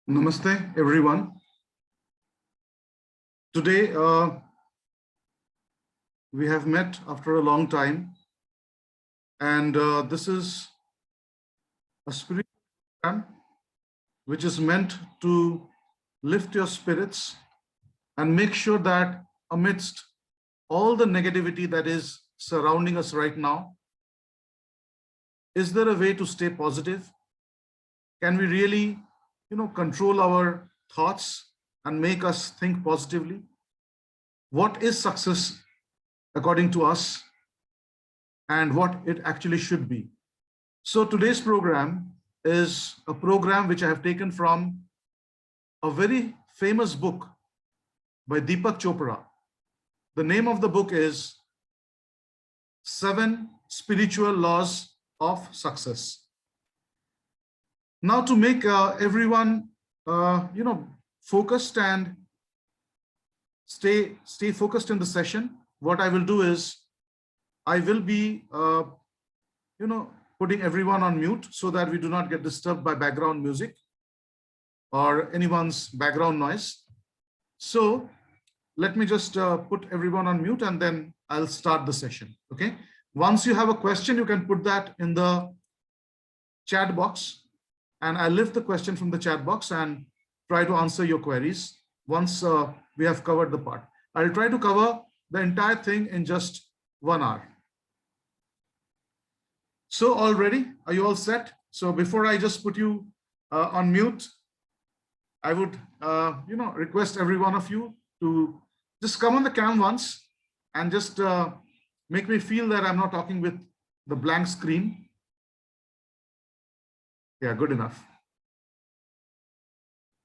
Namaste, everyone. Today, we have met after a long time, and this is a spiritual program which is meant to lift your spirits and make sure that amidst all the negativity that is surrounding us right now, is there a way to stay positive? Can we really, control our thoughts and make us think positively? What is success according to us and what it actually should be? So today's program is a program which I have taken from a very famous book by Deepak Chopra. The name of the book is 7 Spiritual Laws of Success. Now, to make everyone, focused and stay focused in the session, what I will do is I will be, putting everyone on mute so that we do not get disturbed by background music or anyone's background noise. So let me just put everyone on mute and then I'll start the session. Okay. Once you have a question, you can put that in the chat box. And I'll lift the question from the chat box and try to answer your queries once we have covered the part. I'll try to cover the entire thing in just 1 hour. So already, are you all set? So before I just put you on mute, I would, request every one of you to just come on the cam once and just make me feel that I'm not talking with the blank screen. Yeah, good enough.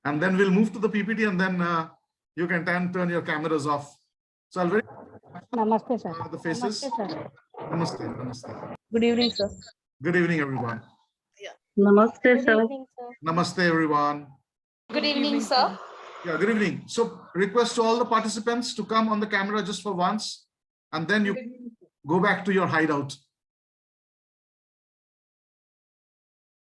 And then we'll move to the PPT and then you can turn your cameras off. So I'll Namaste, sir. The faces. Namaste, sir. Namaste, namaste. Good evening, sir. Good evening, everyone. Namaste, Good sir. evening, sir. Namaste, everyone. Good evening, sir. Yeah, good evening. So request to all the participants to come on the camera just for once, and then you go back to your hideout.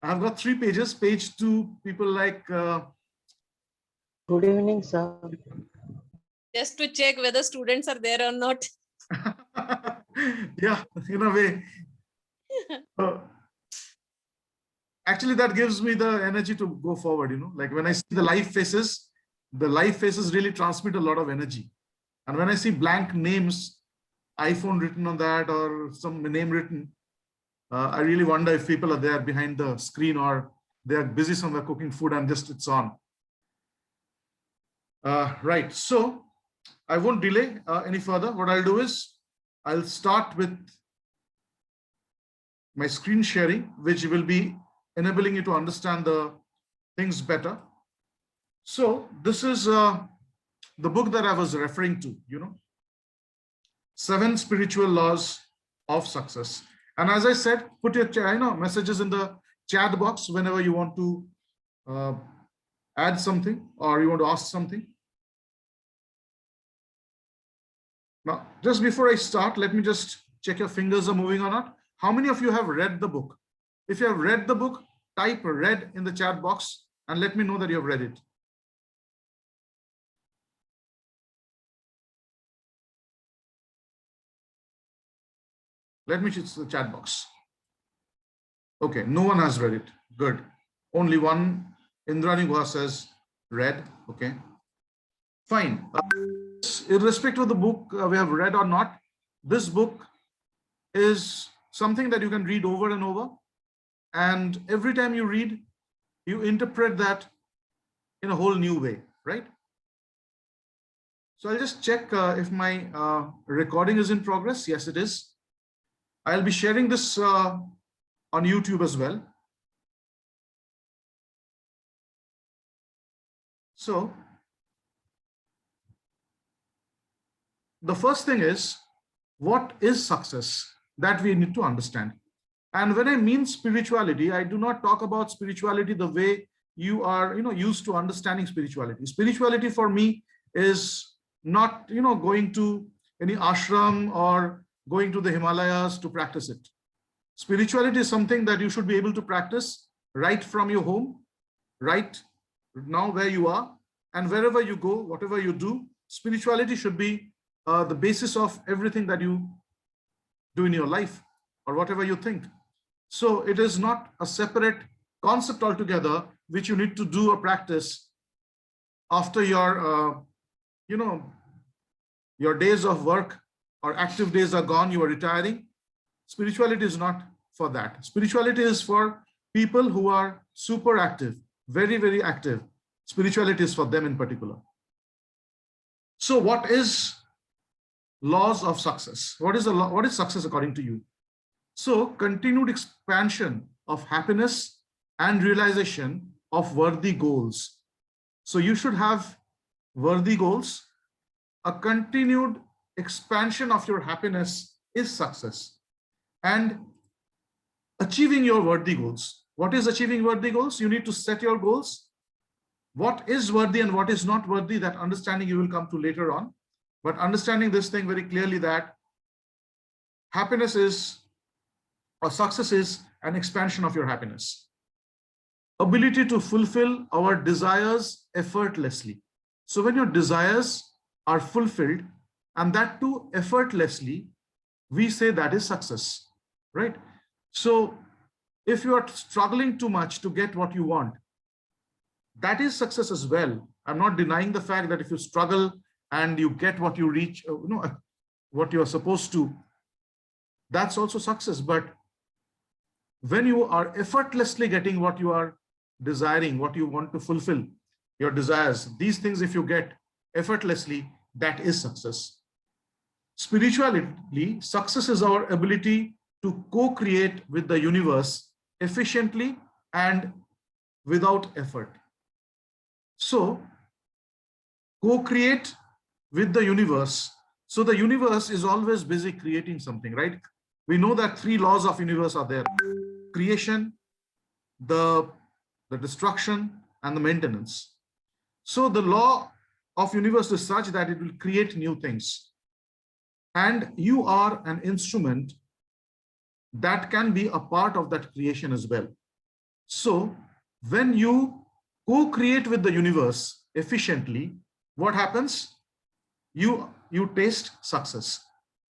I've got 3 pages. Page 2, people like... Good evening, sir. Just to check whether students are there or not. Yeah, in a way. Actually, that gives me the energy to go forward, like when I see the live faces really transmit a lot of energy. And when I see blank names, iPhone written on that or some name written, I really wonder if people are there behind the screen or they're busy somewhere cooking food and just it's on. Right, so I won't delay any further. What I'll do is I'll start with my screen sharing, which will be enabling you to understand the things better. So this is the book that I was referring to, 7 Spiritual Laws of Success. And as I said, put your messages in the chat box whenever you want to add something or you want to ask something. Now, just before I start, let me just check your fingers are moving or not. How many of you have read the book? If you have read the book, type read in the chat box and let me know that you have read it. Let me check the chat box. Okay, no one has read it. Good. Only one. Indrani Guha says read. Okay, fine. Irrespective of the book we have read or not, this book is something that you can read over and over. And every time you read, you interpret that in a whole new way, right? So I'll just check if my recording is in progress. Yes, it is. I'll be sharing this on YouTube as well. So the first thing is, what is success? That we need to understand. And when I mean spirituality, I do not talk about spirituality the way you are, used to understanding spirituality. Spirituality for me is not, going to any ashram or going to the Himalayas to practice it. Spirituality is something that you should be able to practice right from your home, right now where you are, and wherever you go, whatever you do, spirituality should be the basis of everything that you do in your life or whatever you think. So it is not a separate concept altogether, which you need to do or practice after your, your days of work or active days are gone, you are retiring. Spirituality is not for that. Spirituality is for people who are super active, very, very active. Spirituality is for them in particular. So what is laws of success? What is success according to you? So continued expansion of happiness and realization of worthy goals. So you should have worthy goals. A continued expansion of your happiness is success. And achieving your worthy goals. What is achieving worthy goals? You need to set your goals. What is worthy and what is not worthy, that understanding you will come to later on. But understanding this thing very clearly, that happiness is, or success is, an expansion of your happiness. Ability to fulfill our desires effortlessly. So when your desires are fulfilled, and that too effortlessly, we say that is success, right? So if you are struggling too much to get what you want, that is success as well. I'm not denying the fact that if you struggle and you get what you reach, what you are supposed to, that's also success. But when you are effortlessly getting what you are desiring, what you want to fulfill, your desires, these things, if you get effortlessly, that is success. Spiritually, success is our ability to co-create with the universe efficiently and without effort. So, co-create with the universe. So the universe is always busy creating something, right? We know that 3 laws of universe are there: creation, the destruction, and the maintenance. So the law of universe is such that it will create new things. And you are an instrument that can be a part of that creation as well. So when you co-create with the universe efficiently, what happens? You taste success.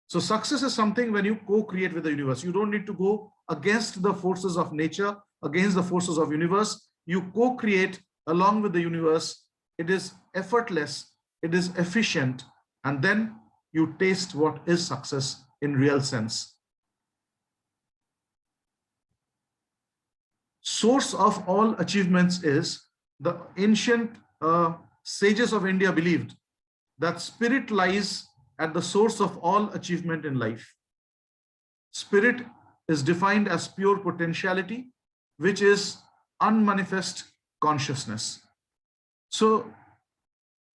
So success is something when you co-create with the universe. You don't need to go against the forces of nature, against the forces of universe. You co-create along with the universe. It is effortless, it is efficient, and then you taste what is success in real sense. Source of all achievements is, the ancient sages of India believed that spirit lies at the source of all achievement in life. Spirit is defined as pure potentiality, which is unmanifest consciousness. So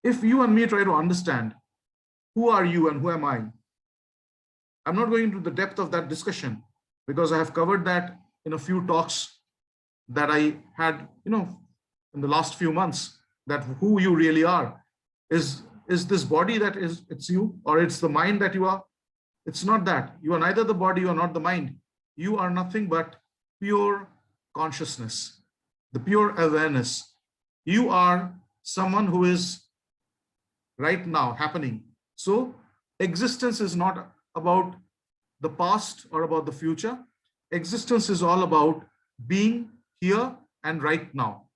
if you and me try to understand who are you and who am I, I'm not going into the depth of that discussion because I have covered that in a few talks that I had, in the last few months, that who you really are. Is this body that it's you, or it's the mind that you are? It's not that. You are neither the body, you are not the mind. You are nothing but pure consciousness, the pure awareness. You are someone who is right now happening. So existence is not about the past or about the future. Existence is all about being here and right now.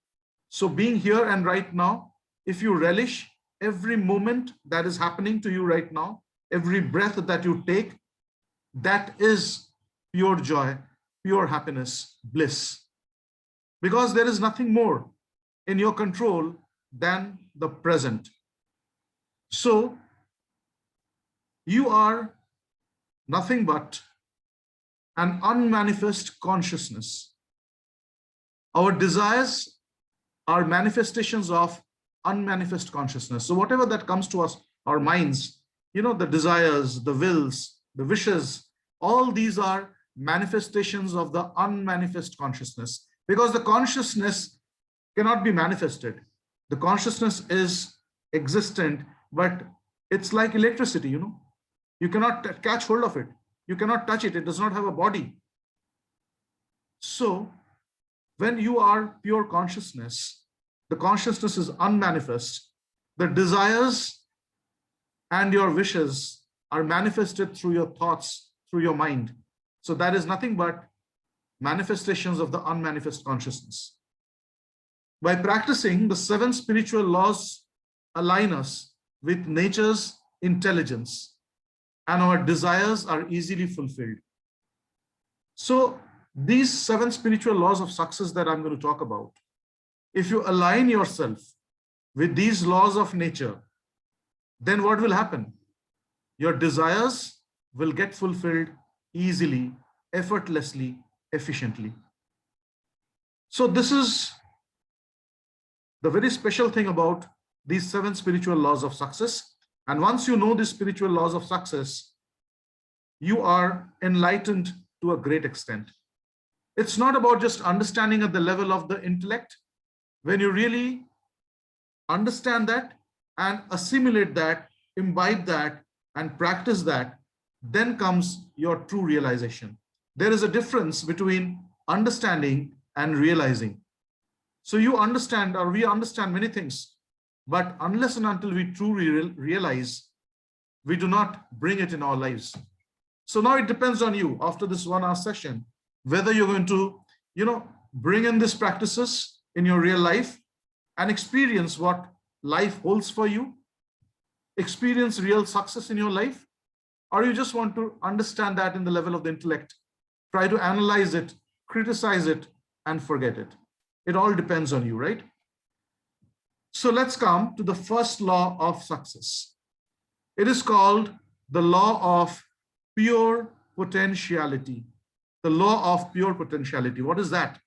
So being here and right now, if you relish every moment that is happening to you right now, every breath that you take, that is pure joy, pure happiness, bliss. Because there is nothing more in your control than the present. So you are nothing but an unmanifest consciousness. Our desires are manifestations of unmanifest consciousness. So whatever that comes to us, our minds, the desires, the wills, the wishes, all these are manifestations of the unmanifest consciousness, because the consciousness cannot be manifested. The consciousness is existent, but it's like electricity, you cannot catch hold of it. You cannot touch it. It does not have a body. So when you are pure consciousness, the consciousness is unmanifest. The desires and your wishes are manifested through your thoughts, through your mind. So that is nothing but manifestations of the unmanifest consciousness. By practicing, the 7 spiritual laws align us with nature's intelligence, and our desires are easily fulfilled. So these 7 spiritual laws of success that I'm going to talk about, if you align yourself with these laws of nature, then what will happen? Your desires will get fulfilled easily, effortlessly, efficiently. So this is the very special thing about these 7 spiritual laws of success. And once you know these spiritual laws of success, you are enlightened to a great extent. It's not about just understanding at the level of the intellect. When you really understand that and assimilate that, imbibe that, and practice that, then comes your true realization. There is a difference between understanding and realizing. So you understand, or we understand many things, but unless and until we truly realize, we do not bring it in our lives. So now it depends on you after this 1-hour session, whether you're going to, bring in these practices in your real life and experience what life holds for you, experience real success in your life, or you just want to understand that in the level of the intellect, try to analyze it, criticize it, and forget it. It all depends on you, right? So let's come to the first law of success. It is called the law of pure potentiality. The law of pure potentiality. What is that?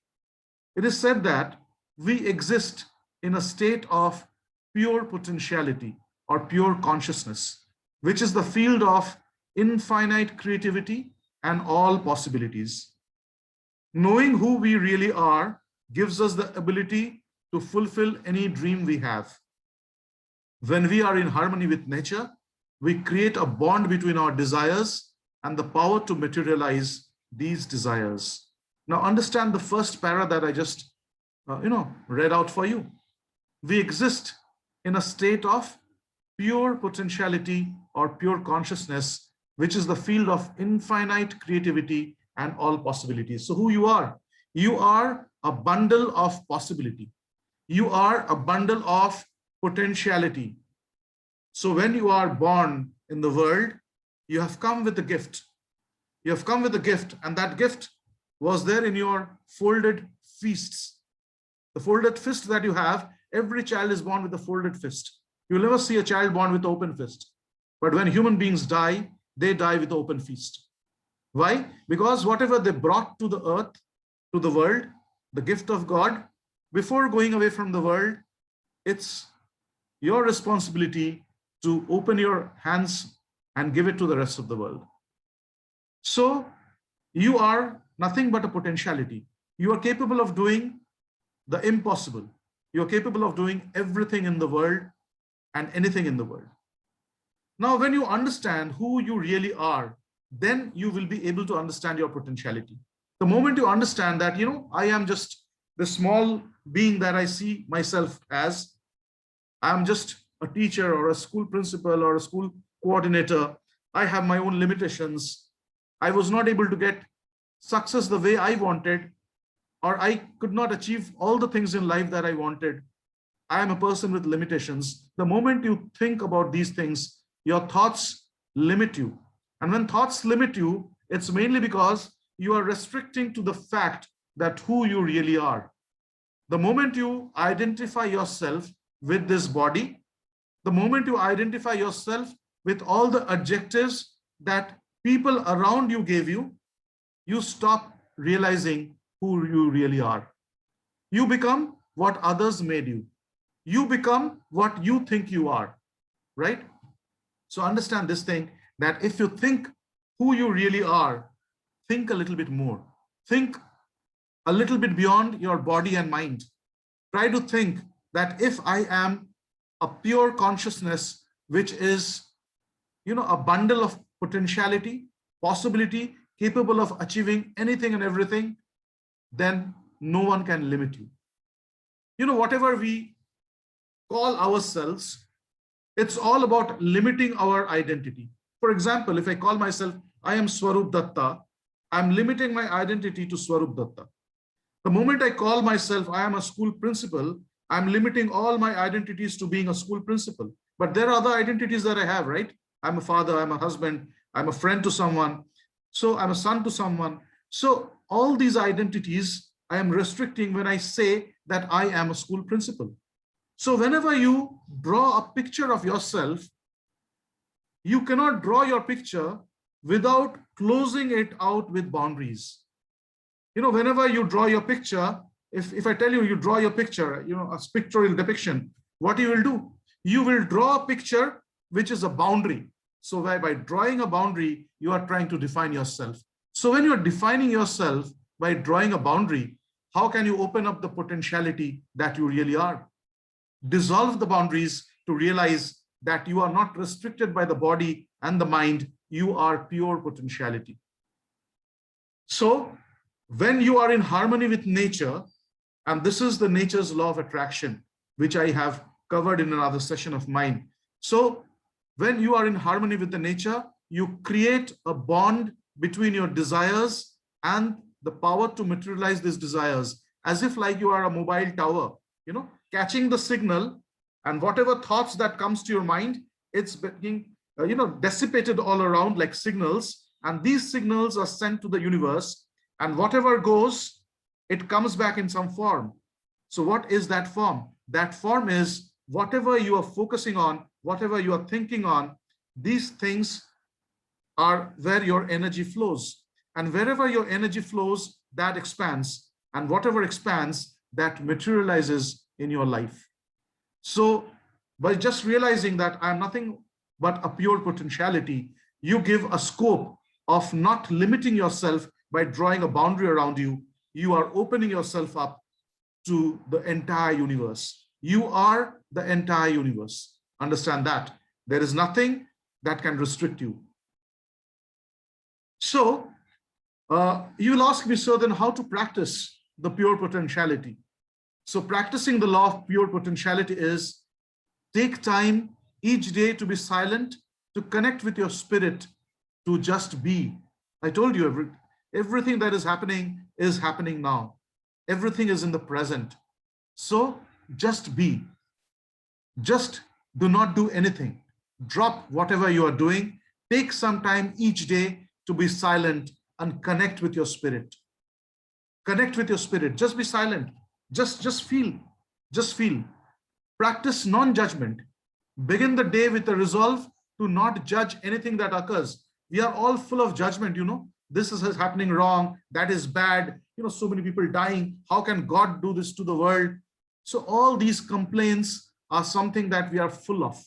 It is said that we exist in a state of pure potentiality or pure consciousness, which is the field of infinite creativity and all possibilities. Knowing who we really are gives us the ability to fulfill any dream we have. When we are in harmony with nature, we create a bond between our desires and the power to materialize these desires. Now understand the first para that I just read out for you. We exist in a state of pure potentiality or pure consciousness, which is the field of infinite creativity and all possibilities. So who you are a bundle of possibility. You are a bundle of potentiality. So when you are born in the world, you have come with a gift. You have come with a gift, and that gift was there in your folded fists. The folded fist that you have, every child is born with a folded fist. You'll never see a child born with open fist. But when human beings die, they die with open fist. Why? Because whatever they brought to the earth, to the world, the gift of God, before going away from the world, it's your responsibility to open your hands and give it to the rest of the world. So you are nothing but a potentiality. You are capable of doing the impossible. You are capable of doing everything in the world and anything in the world. Now, when you understand who you really are, then you will be able to understand your potentiality. The moment you understand that, I am just the small being that I see myself as, I'm just a teacher or a school principal or a school coordinator. I have my own limitations. I was not able to get success the way I wanted, or I could not achieve all the things in life that I wanted. I am a person with limitations. The moment you think about these things, your thoughts limit you. And when thoughts limit you, it's mainly because you are restricting to the fact that who you really are. The moment you identify yourself with this body, the moment you identify yourself with all the adjectives that people around you gave you, you stop realizing who you really are. You become what others made you. You become what you think you are, right? So understand this thing, that if you think who you really are, think a little bit more. Think a little bit beyond your body and mind. Try to think that if I am a pure consciousness, which is, a bundle of potentiality, possibility, capable of achieving anything and everything, then no one can limit you. whatever we call ourselves, it's all about limiting our identity. For example, if I call myself, I am Swarup Dutta, I'm limiting my identity to Swarup Dutta. The moment I call myself, I am a school principal, I'm limiting all my identities to being a school principal. But there are other identities that I have, right? I'm a father, I'm a husband, I'm a friend to someone. So I'm a son to someone. So all these identities I am restricting when I say that I am a school principal. So whenever you draw a picture of yourself, you cannot draw your picture without closing it out with boundaries. Whenever you draw your picture, if I tell you, you draw your picture, a pictorial depiction, what you will do? You will draw a picture which is a boundary. So by drawing a boundary, you are trying to define yourself. So when you're defining yourself by drawing a boundary, how can you open up the potentiality that you really are? Dissolve the boundaries to realize that you are not restricted by the body and the mind, you are pure potentiality. So when you are in harmony with nature, and this is the nature's law of attraction, which I have covered in another session of mine. So when you are in harmony with the nature, you create a bond between your desires and the power to materialize these desires, as if like you are a mobile tower, catching the signal, and whatever thoughts that comes to your mind, it's being dissipated all around like signals, and these signals are sent to the universe, and whatever goes, it comes back in some form. So what is that form? That form is whatever you are focusing on, whatever you are thinking on, these things are where your energy flows. And wherever your energy flows, that expands. And whatever expands, that materializes in your life. So by just realizing that I'm nothing but a pure potentiality, you give a scope of not limiting yourself by drawing a boundary around you. You are opening yourself up to the entire universe. You are the entire universe. Understand that. There is nothing that can restrict you. So you will ask me, so then how to practice the pure potentiality? So practicing the law of pure potentiality is take time each day to be silent, to connect with your spirit, to just be. I told you everything that is happening now. Everything is in the present. So just be. Just do not do anything. Drop whatever you are doing. Take some time each day to be silent and connect with your spirit. Connect with your spirit. Just be silent. Just feel. Just feel. Practice non-judgment. Begin the day with a resolve to not judge anything that occurs. We are all full of judgment, This is happening wrong. That is bad. So many people dying. How can God do this to the world? So all these complaints are something that we are full of.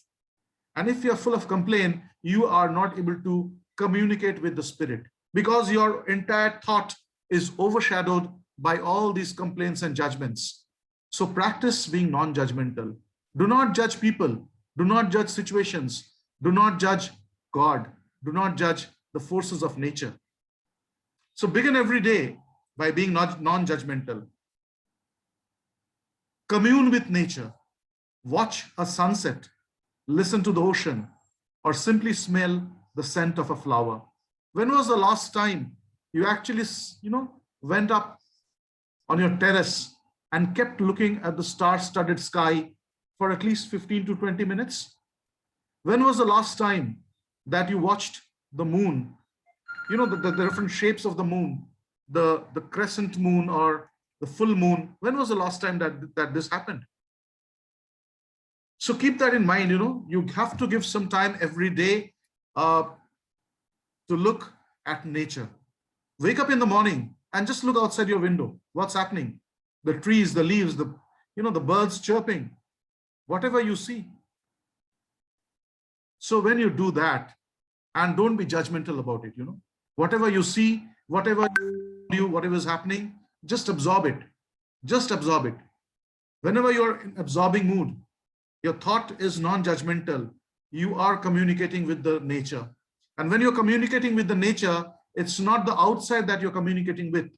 And if you are full of complaint, you are not able to communicate with the spirit, because your entire thought is overshadowed by all these complaints and judgments. So practice being non-judgmental. Do not judge people. Do not judge situations. Do not judge God. Do not judge the forces of nature. So begin every day by being non-judgmental. Commune with nature. Watch a sunset. Listen to the ocean, or simply smell the scent of a flower. When was the last time you actually, went up on your terrace and kept looking at the star-studded sky for at least 15 to 20 minutes? When was the last time that you watched the moon? The different shapes of the moon, the crescent moon or the full moon. When was the last time that this happened? So keep that in mind, you have to give some time every day to look at nature. Wake up in the morning and just look outside your window. What's happening? The trees, the leaves, the birds chirping, whatever you see. So when you do that, and don't be judgmental about it, whatever you see, whatever is happening, just absorb it. Just absorb it. Whenever you're in absorbing mood, your thought is non-judgmental. You are communicating with the nature. And when you're communicating with the nature, it's not the outside that you're communicating with.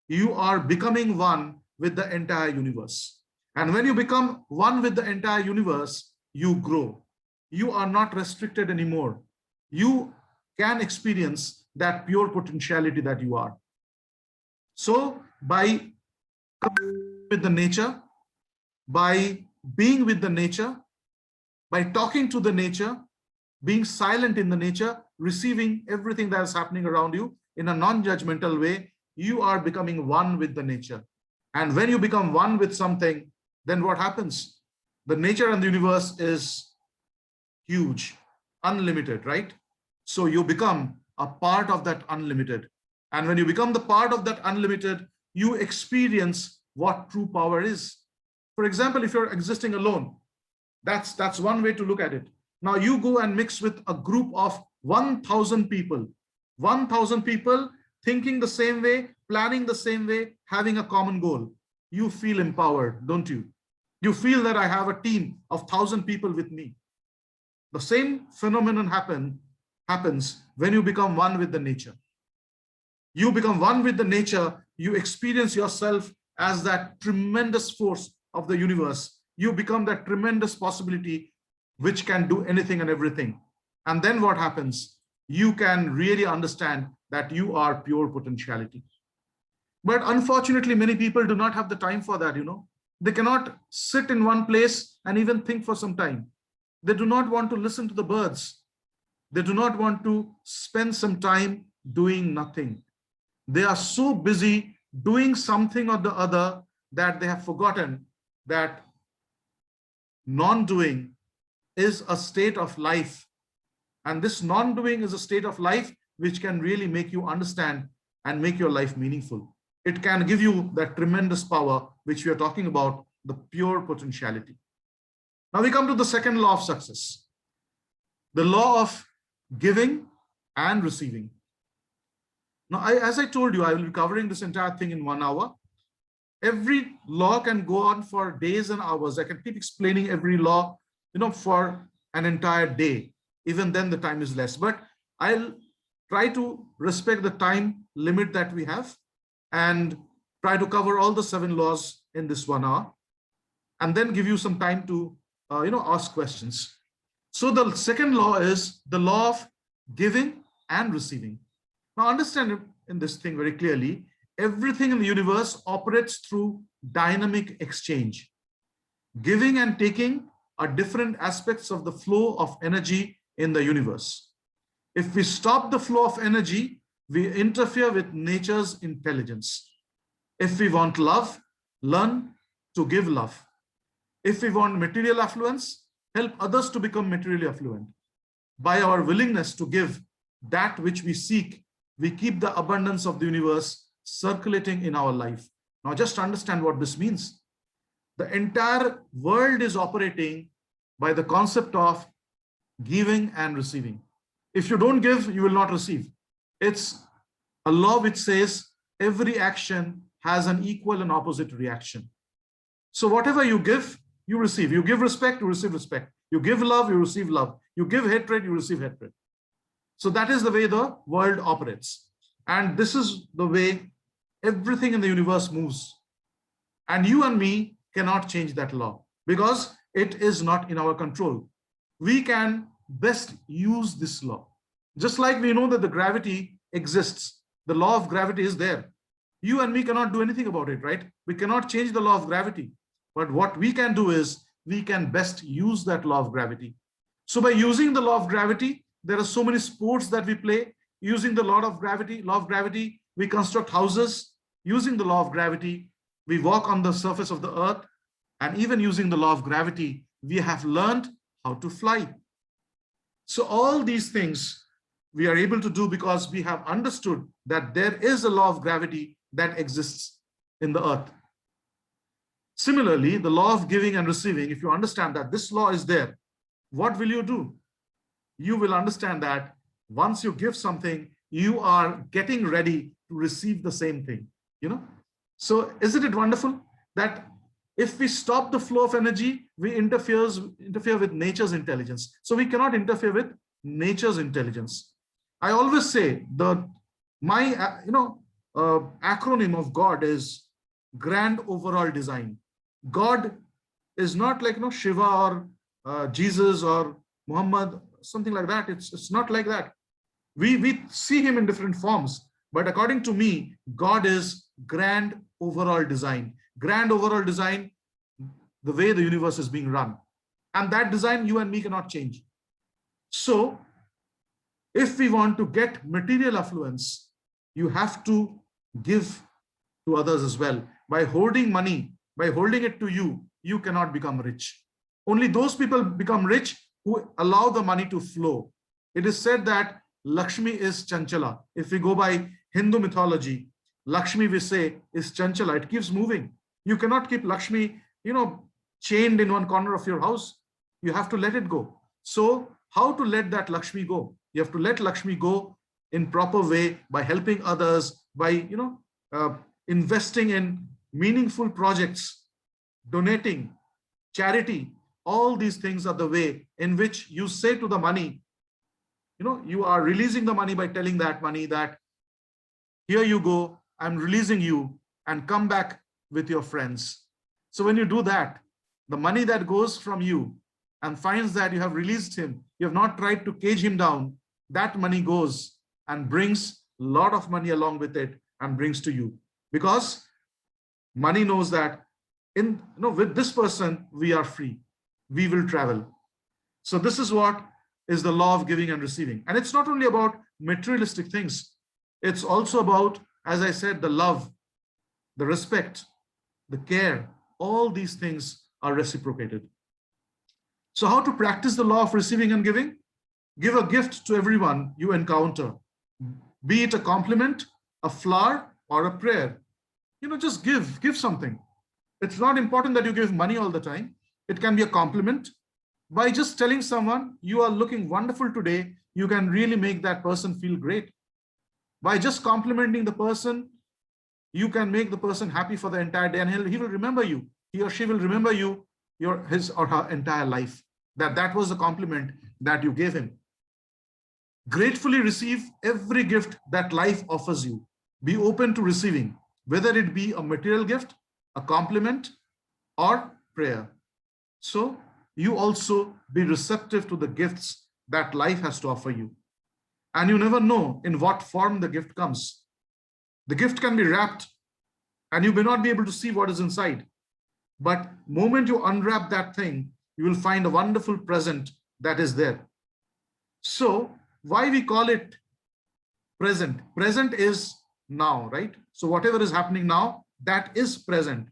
You are becoming one with the entire universe. And when you become one with the entire universe, you grow. You are not restricted anymore. You can experience that pure potentiality that you are. So by with the nature, by being with the nature, by talking to the nature, being silent in the nature, receiving everything that is happening around you in a non-judgmental way, you are becoming one with the nature. And when you become one with something, then what happens? The nature and the universe is huge, unlimited, right? So you become a part of that unlimited. And when you become the part of that unlimited, you experience what true power is. For example, if you're existing alone, that's one way to look at it. Now you go and mix with a group of 1,000 people, 1,000 people thinking the same way, planning the same way, having a common goal. You feel empowered, don't you? You feel that I have a team of 1,000 people with me. The same phenomenon happens when you become one with the nature. You become one with the nature, you experience yourself as that tremendous force of the universe. You become that tremendous possibility which can do anything and everything. And then what happens? You can really understand that you are pure potentiality. But unfortunately, many people do not have the time for that, They cannot sit in one place and even think for some time. They do not want to listen to the birds. They do not want to spend some time doing nothing. They are so busy doing something or the other that they have forgotten that non-doing is a state of life. And this non-doing is a state of life which can really make you understand and make your life meaningful. It can give you that tremendous power which we are talking about, the pure potentiality. Now we come to the second law of success, the law of giving and receiving. Now, as I told you, I will be covering this entire thing in 1 hour. Every law can go on for days and hours. I can keep explaining every law, for an entire day. Even then the time is less, but I'll try to respect the time limit that we have and try to cover all the 7 laws in this 1 hour and then give you some time to, ask questions. So the second law is the law of giving and receiving. Now understand in this thing very clearly, everything in the universe operates through dynamic exchange. Giving and taking are different aspects of the flow of energy in the universe. If we stop the flow of energy, we interfere with nature's intelligence. If we want love, learn to give love. If we want material affluence, help others to become materially affluent. By our willingness to give that which we seek, we keep the abundance of the universe circulating in our life. Now just understand what this means. The entire world is operating by the concept of giving and receiving. If you don't give, you will not receive. It's a law which says every action has an equal and opposite reaction. So whatever you give, you receive. You give respect, you receive respect. You give love, you receive love. You give hatred, you receive hatred. So that is the way the world operates. And this is the way everything in the universe moves. And you and me cannot change that law because it is not in our control. We can best use this law. Just like we know that the gravity exists, the law of gravity is there. You and me cannot do anything about it, right? We cannot change the law of gravity. But what we can do is we can best use that law of gravity. So by using the law of gravity, there are so many sports that we play. Using the law of gravity, we construct houses. Using the law of gravity, we walk on the surface of the earth. And even using the law of gravity, we have learned how to fly. So all these things we are able to do because we have understood that there is a law of gravity that exists in the earth. Similarly, the law of giving and receiving, if you understand that this law is there, what will you do? You will understand that once you give something, you are getting ready to receive the same thing, So isn't it wonderful that if we stop the flow of energy, we interfere with nature's intelligence. So we cannot interfere with nature's intelligence. I always say my acronym of God is Grand Overall Design. God is not like, Shiva or Jesus or Muhammad, something like that. It's not like that. We see him in different forms, but according to me, God is grand overall design. Grand overall design, the way the universe is being run. And that design you and me cannot change. So if we want to get material affluence, you have to give to others as well. By hoarding money, by holding it to you, you cannot become rich. Only those people become rich who allow the money to flow. It is said that Lakshmi is Chanchala. If we go by Hindu mythology, Lakshmi, we say, is Chanchala. It keeps moving. You cannot keep Lakshmi, chained in one corner of your house. You have to let it go. So how to let that Lakshmi go? You have to let Lakshmi go in proper way by helping others, by investing in meaningful projects, donating, charity. All these things are the way in which you say to the money, you are releasing the money by telling that money that, here you go, I'm releasing you, and come back with your friends. So when you do that, the money that goes from you and finds that you have released him, you have not tried to cage him down, that money goes and brings a lot of money along with it and brings to you. Because money knows that with this person, we are free. We will travel. So this is what is the law of giving and receiving. And it's not only about materialistic things. It's also about, as I said, the love, the respect, the care. All these things are reciprocated. So how to practice the law of receiving and giving? Give a gift to everyone you encounter, be it a compliment, a flower, or a prayer. Just give something. It's not important that you give money all the time. It can be a compliment. By just telling someone you are looking wonderful today, you can really make that person feel great. By just complimenting the person, you can make the person happy for the entire day, and he will remember you. He or she will remember you his or her entire life. That was the compliment that you gave him. Gratefully receive every gift that life offers you. Be open to receiving, whether it be a material gift, a compliment, or prayer. So you also be receptive to the gifts that life has to offer you. And you never know in what form the gift comes. The gift can be wrapped and you may not be able to see what is inside. But the moment you unwrap that thing, you will find a wonderful present that is there. So why we call it present? Present is now, right? So whatever is happening now, that is present.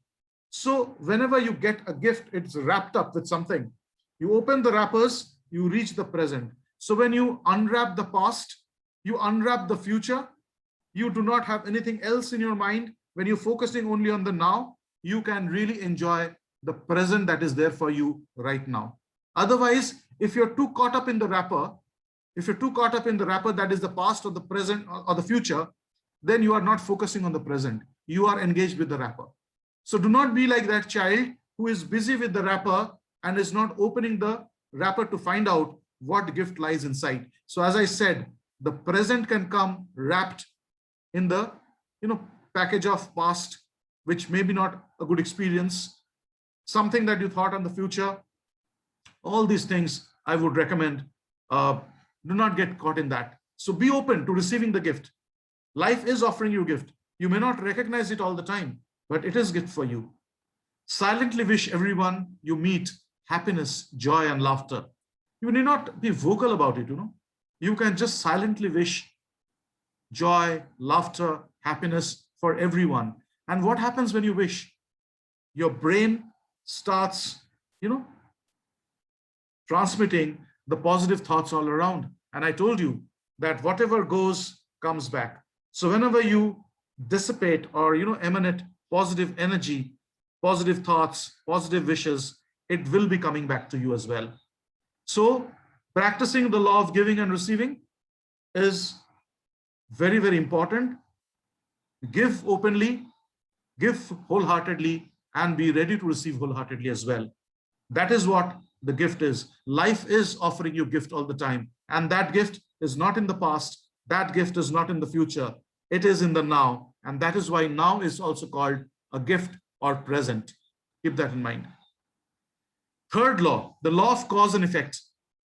So whenever you get a gift, it's wrapped up with something. You open the wrappers, you reach the present. So when you unwrap the past, you unwrap the future, you do not have anything else in your mind. When you're focusing only on the now, you can really enjoy the present that is there for you right now. Otherwise, if you're too caught up in the wrapper, that is the past or the present or the future, then you are not focusing on the present. You are engaged with the wrapper. So do not be like that child who is busy with the wrapper and is not opening the wrapper to find out what gift lies inside. So as I said, the present can come wrapped in the package of past, which may be not a good experience, something that you thought on the future. All these things I would recommend. Do not get caught in that. So be open to receiving the gift. Life is offering you a gift. You may not recognize it all the time, but it is a gift for you. Silently wish everyone you meet happiness, joy, and laughter. You need not be vocal about it, You can just silently wish joy, laughter, happiness for everyone. And what happens when you wish? Your brain starts, transmitting the positive thoughts all around. And I told you that whatever goes comes back. So whenever you dissipate or emanate positive energy, positive thoughts, positive wishes, it will be coming back to you as well. So practicing the law of giving and receiving is very, very important. Give openly, give wholeheartedly, and be ready to receive wholeheartedly as well. That is what the gift is. Life is offering you gift all the time. And that gift is not in the past. That gift is not in the future. It is in the now. And that is why now is also called a gift or present. Keep that in mind. Third law, the law of cause and effect.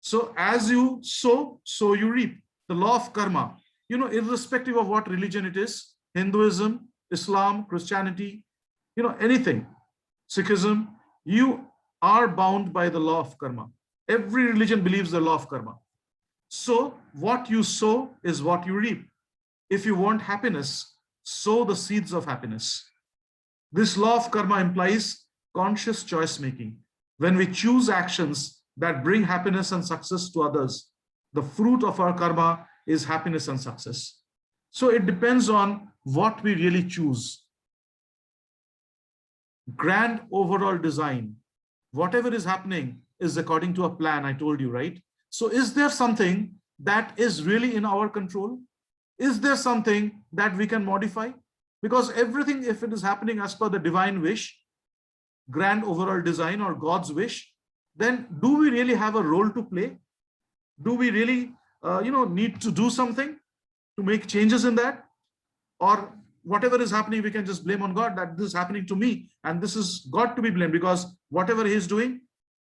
So as you sow, so you reap. The law of karma, irrespective of what religion it is, Hinduism, Islam, Christianity, anything, Sikhism, you are bound by the law of karma. Every religion believes the law of karma. So what you sow is what you reap. If you want happiness, sow the seeds of happiness. This law of karma implies conscious choice making. When we choose actions that bring happiness and success to others, the fruit of our karma is happiness and success. So it depends on what we really choose. Grand overall design, whatever is happening is according to a plan, I told you, right? So is there something that is really in our control? Is there something that we can modify? Because everything, if it is happening as per the divine wish, grand overall design or God's wish, then do we really have a role to play? Do we really need to do something to make changes in that? Or whatever is happening, we can just blame on God that this is happening to me and this is God to be blamed, because whatever he's doing,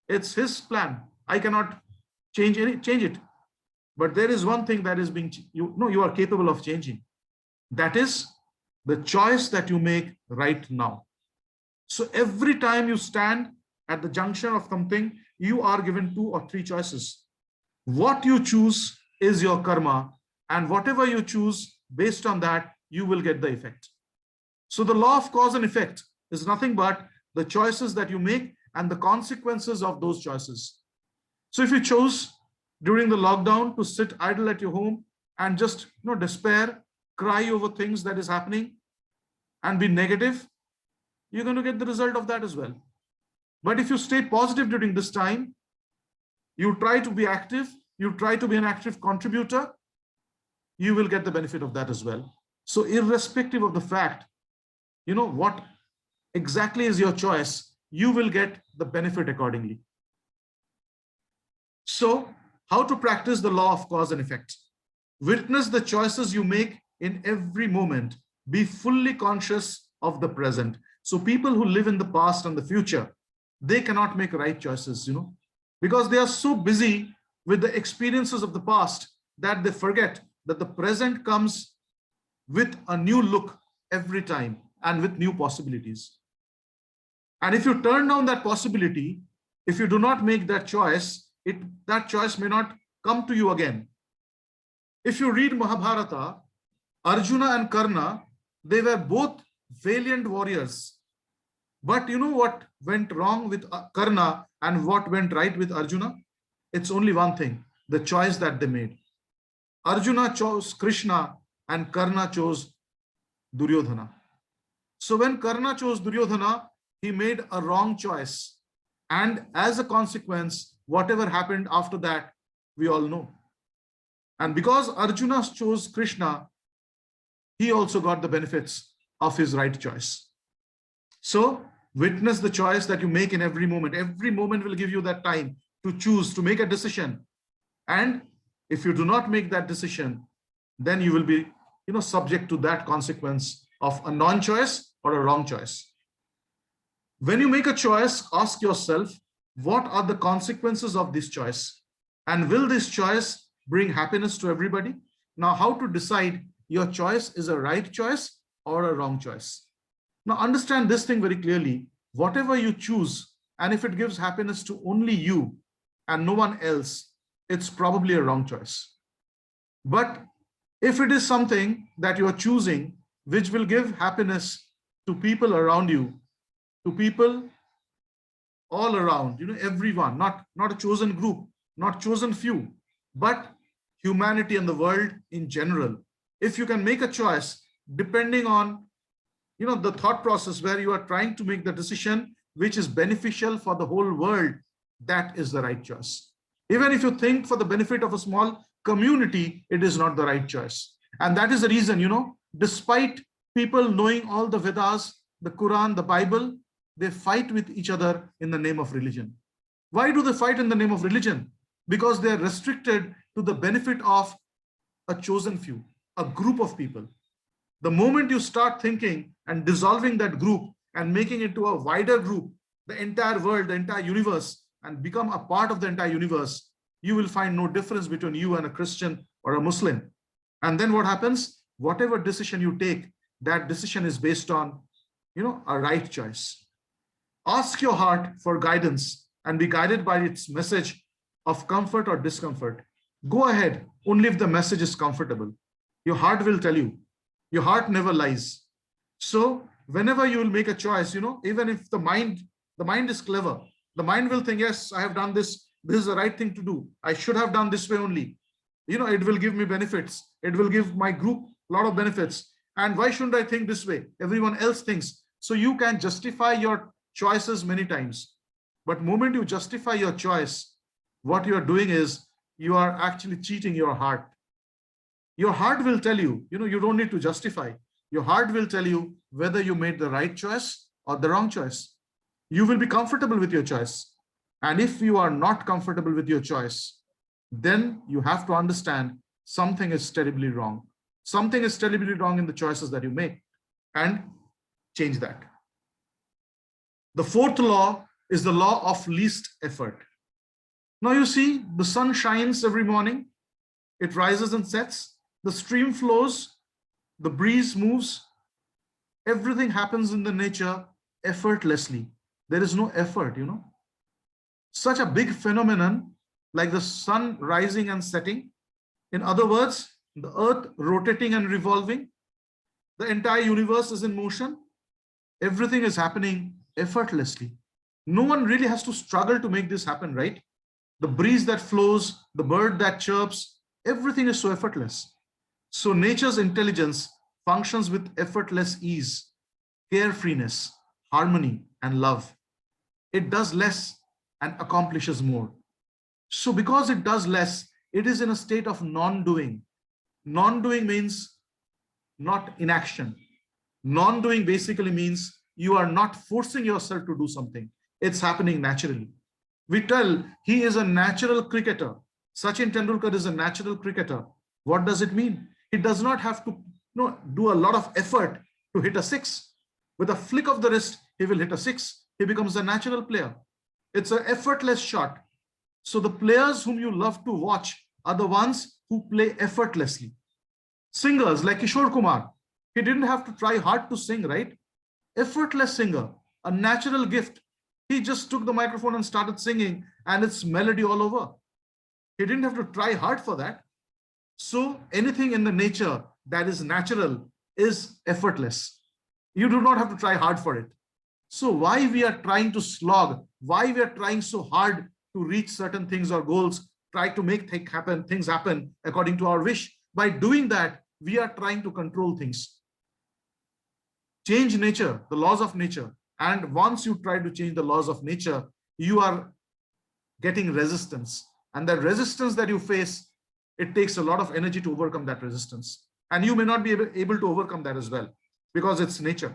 it's his plan. I cannot change it. But there is one thing that is being, you are capable of changing. That is the choice that you make right now. So every time you stand at the junction of something, you are given 2 or 3 choices. What you choose is your karma, and whatever you choose, based on that, you will get the effect. So the law of cause and effect is nothing but the choices that you make and the consequences of those choices. So if you chose during the lockdown to sit idle at your home and just despair, cry over things that is happening and be negative, you're going to get the result of that as well. But if you stay positive during this time, you try to be active, you try to be an active contributor, you will get the benefit of that as well. So irrespective of the fact, what exactly is your choice, you will get the benefit accordingly. So how to practice the law of cause and effect? Witness the choices you make in every moment. Be fully conscious of the present. So people who live in the past and the future, they cannot make right choices, because they are so busy with the experiences of the past that they forget that the present comes with a new look every time and with new possibilities. And if you turn down that possibility, if you do not make that choice, that choice may not come to you again. If you read Mahabharata, Arjuna and Karna, they were both valiant warriors. But you know what went wrong with Karna and what went right with Arjuna? It's only one thing, the choice that they made. Arjuna chose Krishna and Karna chose Duryodhana. So when Karna chose Duryodhana, he made a wrong choice. And as a consequence, whatever happened after that, we all know. And because Arjuna chose Krishna, he also got the benefits of his right choice. So witness the choice that you make in every moment. Every moment will give you that time to choose, to make a decision. And if you do not make that decision, then you will be subject to that consequence of a non-choice or a wrong choice. When you make a choice, ask yourself, what are the consequences of this choice? And will this choice bring happiness to everybody? Now, how to decide your choice is a right choice or a wrong choice? Now, understand this thing very clearly. Whatever you choose, and if it gives happiness to only you and no one else, it's probably a wrong choice. But if it is something that you are choosing, which will give happiness to people around you, to people all around, everyone, not a chosen group, not chosen few, but humanity and the world in general. If you can make a choice depending on the thought process where you are trying to make the decision which is beneficial for the whole world, that is the right choice. Even if you think for the benefit of a small community, it is not the right choice. And that is the reason, despite people knowing all the Vedas, the Quran, the Bible, they fight with each other in the name of religion. Why do they fight in the name of religion? Because they are restricted to the benefit of a chosen few, a group of people. The moment you start thinking and dissolving that group and making it to a wider group, the entire world, the entire universe and become a part of the entire universe, you will find no difference between you and a Christian or a Muslim. And then what happens? Whatever decision you take, that decision is based on, a right choice. Ask your heart for guidance and be guided by its message of comfort or discomfort. Go ahead, only if the message is comfortable. Your heart will tell you. Your heart never lies. So whenever you will make a choice, even if the mind is clever, the mind will think, yes, I have done this. This is the right thing to do. I should have done this way only. It will give me benefits. It will give my group a lot of benefits. And why shouldn't I think this way? Everyone else thinks. So you can justify your choices many times. But the moment you justify your choice, what you are doing is you are actually cheating your heart. Your heart will tell you, you don't need to justify. Your heart will tell you whether you made the right choice or the wrong choice. You will be comfortable with your choice. And if you are not comfortable with your choice, then you have to understand something is terribly wrong. Something is terribly wrong in the choices that you make, and change that. The fourth law is the law of least effort. Now you see, the sun shines every morning. It rises and sets. The stream flows. The breeze moves. Everything happens in the nature effortlessly. There is no effort, Such a big phenomenon like the sun rising and setting. In other words, the earth rotating and revolving. The entire universe is in motion. Everything is happening effortlessly. No one really has to struggle to make this happen, right? The breeze that flows, the bird that chirps, everything is so effortless. So nature's intelligence functions with effortless ease, carefreeness, harmony, and love. It does less and accomplishes more. So because it does less, it is in a state of non-doing. Non-doing means not inaction. Non-doing basically means you are not forcing yourself to do something. It's happening naturally. We tell he is a natural cricketer. Sachin Tendulkar is a natural cricketer. What does it mean? He does not have to do a lot of effort to hit a six. With a flick of the wrist, he will hit a six. He becomes a natural player. It's an effortless shot. So the players whom you love to watch are the ones who play effortlessly. Singers like Kishore Kumar, he didn't have to try hard to sing, right? Effortless singer, a natural gift. He just took the microphone and started singing, and it's melody all over. He didn't have to try hard for that. So anything in the nature that is natural is effortless. You do not have to try hard for it. So why we are trying to slog, why we are trying so hard to reach certain things or goals, try to make things happen according to our wish. By doing that, we are trying to control things. Change nature, the laws of nature. And once you try to change the laws of nature, you are getting resistance. And that resistance that you face, it takes a lot of energy to overcome that resistance. And you may not be able to overcome that as well, because it's nature.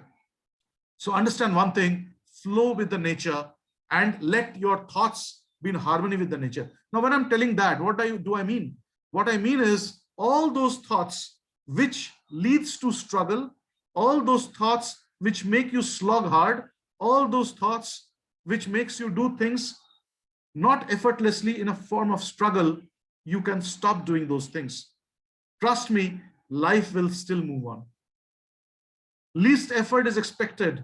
So understand one thing, flow with the nature and let your thoughts be in harmony with the nature. Now, when I'm telling that, what do I mean? What I mean is all those thoughts which leads to struggle, all those thoughts which make you slog hard, all those thoughts which makes you do things not effortlessly in a form of struggle, you can stop doing those things. Trust me, life will still move on. Least effort is expended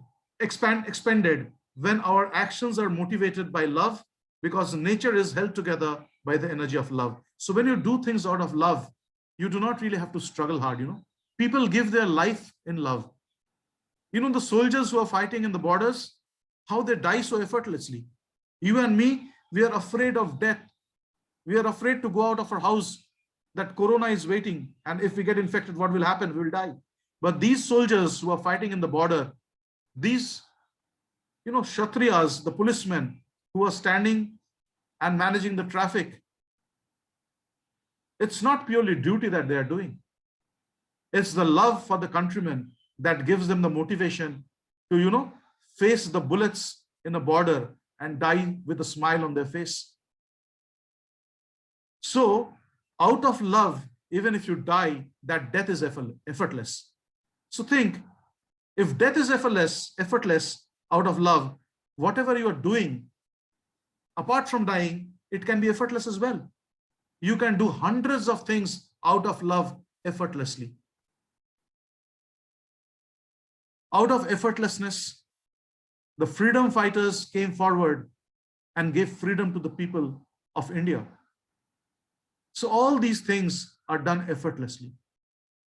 when our actions are motivated by love, because nature is held together by the energy of love. So when you do things out of love, you do not really have to struggle hard. People give their life in love. The soldiers who are fighting in the borders, how they die so effortlessly. You and me, we are afraid of death. We are afraid to go out of our house, that corona is waiting. And if we get infected, what will happen? We will die. But these soldiers who are fighting in the border, these, Kshatriyas, the policemen who are standing and managing the traffic, it's not purely duty that they are doing. It's the love for the countrymen that gives them the motivation to, face the bullets in a border and die with a smile on their face. So out of love, even if you die, that death is effortless. So think, if death is effortless out of love, whatever you are doing apart from dying, it can be effortless as well. You can do hundreds of things out of love effortlessly. Out of effortlessness, the freedom fighters came forward and gave freedom to the people of India. So all these things are done effortlessly.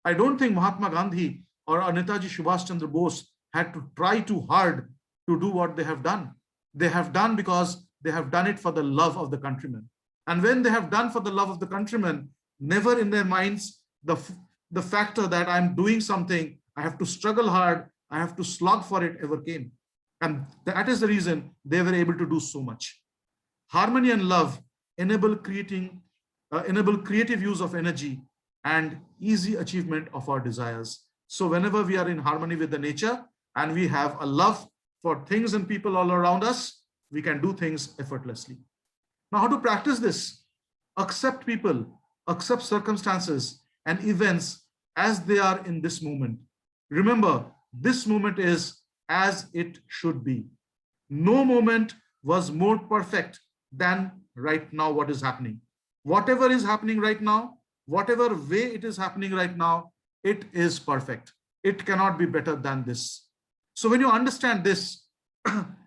I don't think Mahatma Gandhi or Netaji Subhash Chandra Bose had to try too hard to do what they have done. They have done because they have done it for the love of the countrymen. And when they have done for the love of the countrymen, never in their minds the factor that I'm doing something, I have to struggle hard, I have to slog for it ever came. And that is the reason they were able to do so much. Harmony and love enable creative use of energy and easy achievement of our desires. So whenever we are in harmony with the nature and we have a love for things and people all around us, we can do things effortlessly. Now, how to practice this? Accept people, accept circumstances and events as they are in this moment. Remember, this moment is as it should be. No moment was more perfect than right now what is happening. Whatever is happening right now, whatever way it is happening right now, it is perfect. It cannot be better than this. So when you understand this,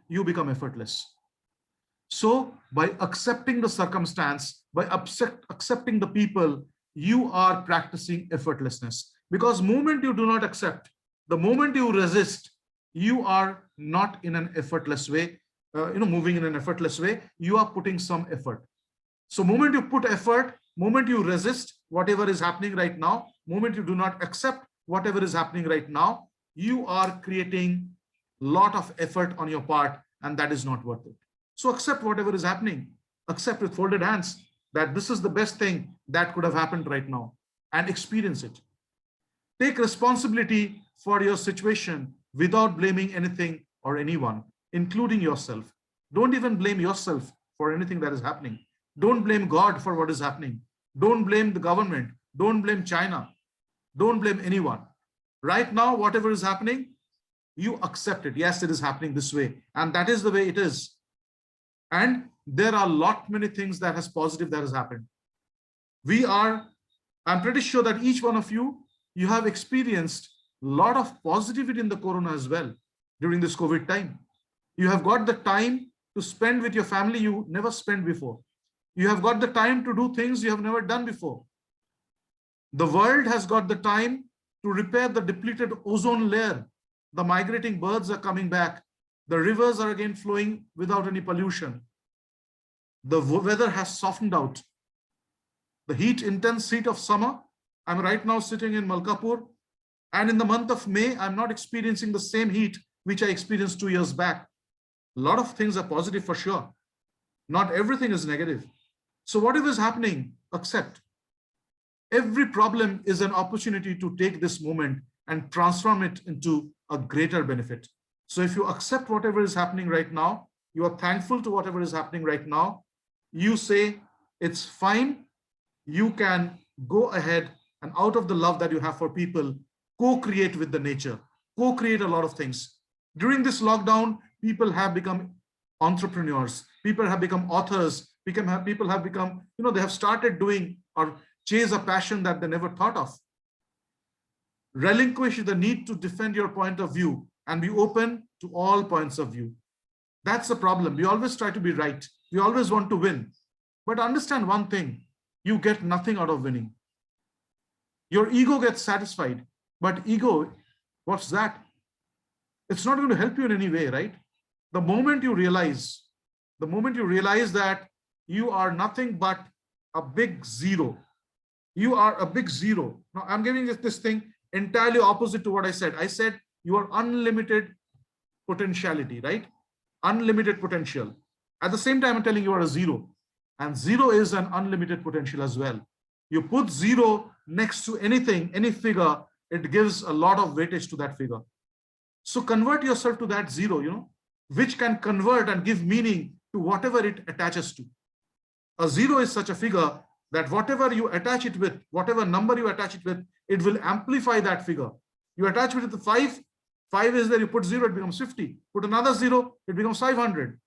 you become effortless. So by accepting the circumstance, by accepting the people, you are practicing effortlessness. Because the moment you do not accept, the moment you resist, you are not in an effortless way, moving in an effortless way, you are putting some effort. So moment you put effort, moment you resist whatever is happening right now, moment you do not accept whatever is happening right now, you are creating a lot of effort on your part, and that is not worth it. So accept whatever is happening, accept with folded hands that this is the best thing that could have happened right now, and experience it. Take responsibility for your situation without blaming anything or anyone, including yourself. Don't even blame yourself for anything that is happening. Don't blame God for what is happening. Don't blame the government. Don't blame China. Don't blame anyone. Right now, whatever is happening, you accept it. Yes, it is happening this way. And that is the way it is. And there are many things that has positive that has happened. I'm pretty sure that each one of you have experienced a lot of positivity in the corona as well during this COVID time. You have got the time to spend with your family you never spent before. You have got the time to do things you have never done before. The world has got the time to repair the depleted ozone layer. The migrating birds are coming back. The rivers are again flowing without any pollution. The weather has softened out. The intense heat of summer. I'm right now sitting in Malkapur, and in the month of May, I'm not experiencing the same heat which I experienced 2 years back. A lot of things are positive for sure. Not everything is negative. So whatever is happening, accept. Every problem is an opportunity to take this moment and transform it into a greater benefit. So if you accept whatever is happening right now, you are thankful to whatever is happening right now, you say, it's fine, you can go ahead and out of the love that you have for people, co-create with the nature, co-create a lot of things. During this lockdown, people have become entrepreneurs, people have become authors, people have become, they have started doing or chase a passion that they never thought of. Relinquish the need to defend your point of view and be open to all points of view. That's the problem. We always try to be right. We always want to win. But understand one thing, you get nothing out of winning. Your ego gets satisfied, but ego, what's that? It's not going to help you in any way, right? The moment you realize that you are nothing but a big zero, you are a big zero. Now I'm giving this thing entirely opposite to what I said. I said you are unlimited potentiality, right? Unlimited potential. At the same time, I'm telling you are a zero, and zero is an unlimited potential as well. You put zero next to anything, any figure, it gives a lot of weightage to that figure. So convert yourself to that zero, which can convert and give meaning to whatever it attaches to. A zero is such a figure that whatever you attach it with, whatever number you attach it with, it will amplify that figure. You attach it with the 5 is there, you put 0, it becomes 50. Put another 0, it becomes 500.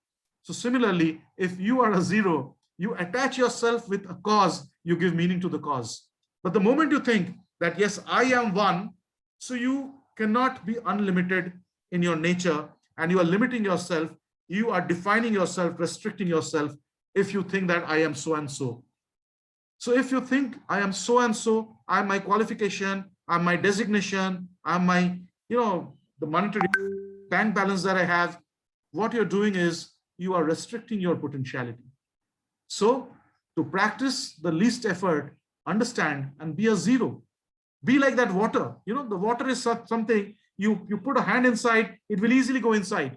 So similarly, if you are a zero, you attach yourself with a cause, you give meaning to the cause. But the moment you think that, yes, I am one, so you cannot be unlimited in your nature, and you are limiting yourself, you are defining yourself, restricting yourself if you think that I am so and so. So if you think I am so and so, I'm my qualification, I'm my designation, I'm my, the monetary bank balance that I have, what you're doing is you are restricting your potentiality. So to practice the least effort, understand and be a zero. Be like that water. The water is something, you put a hand inside, it will easily go inside.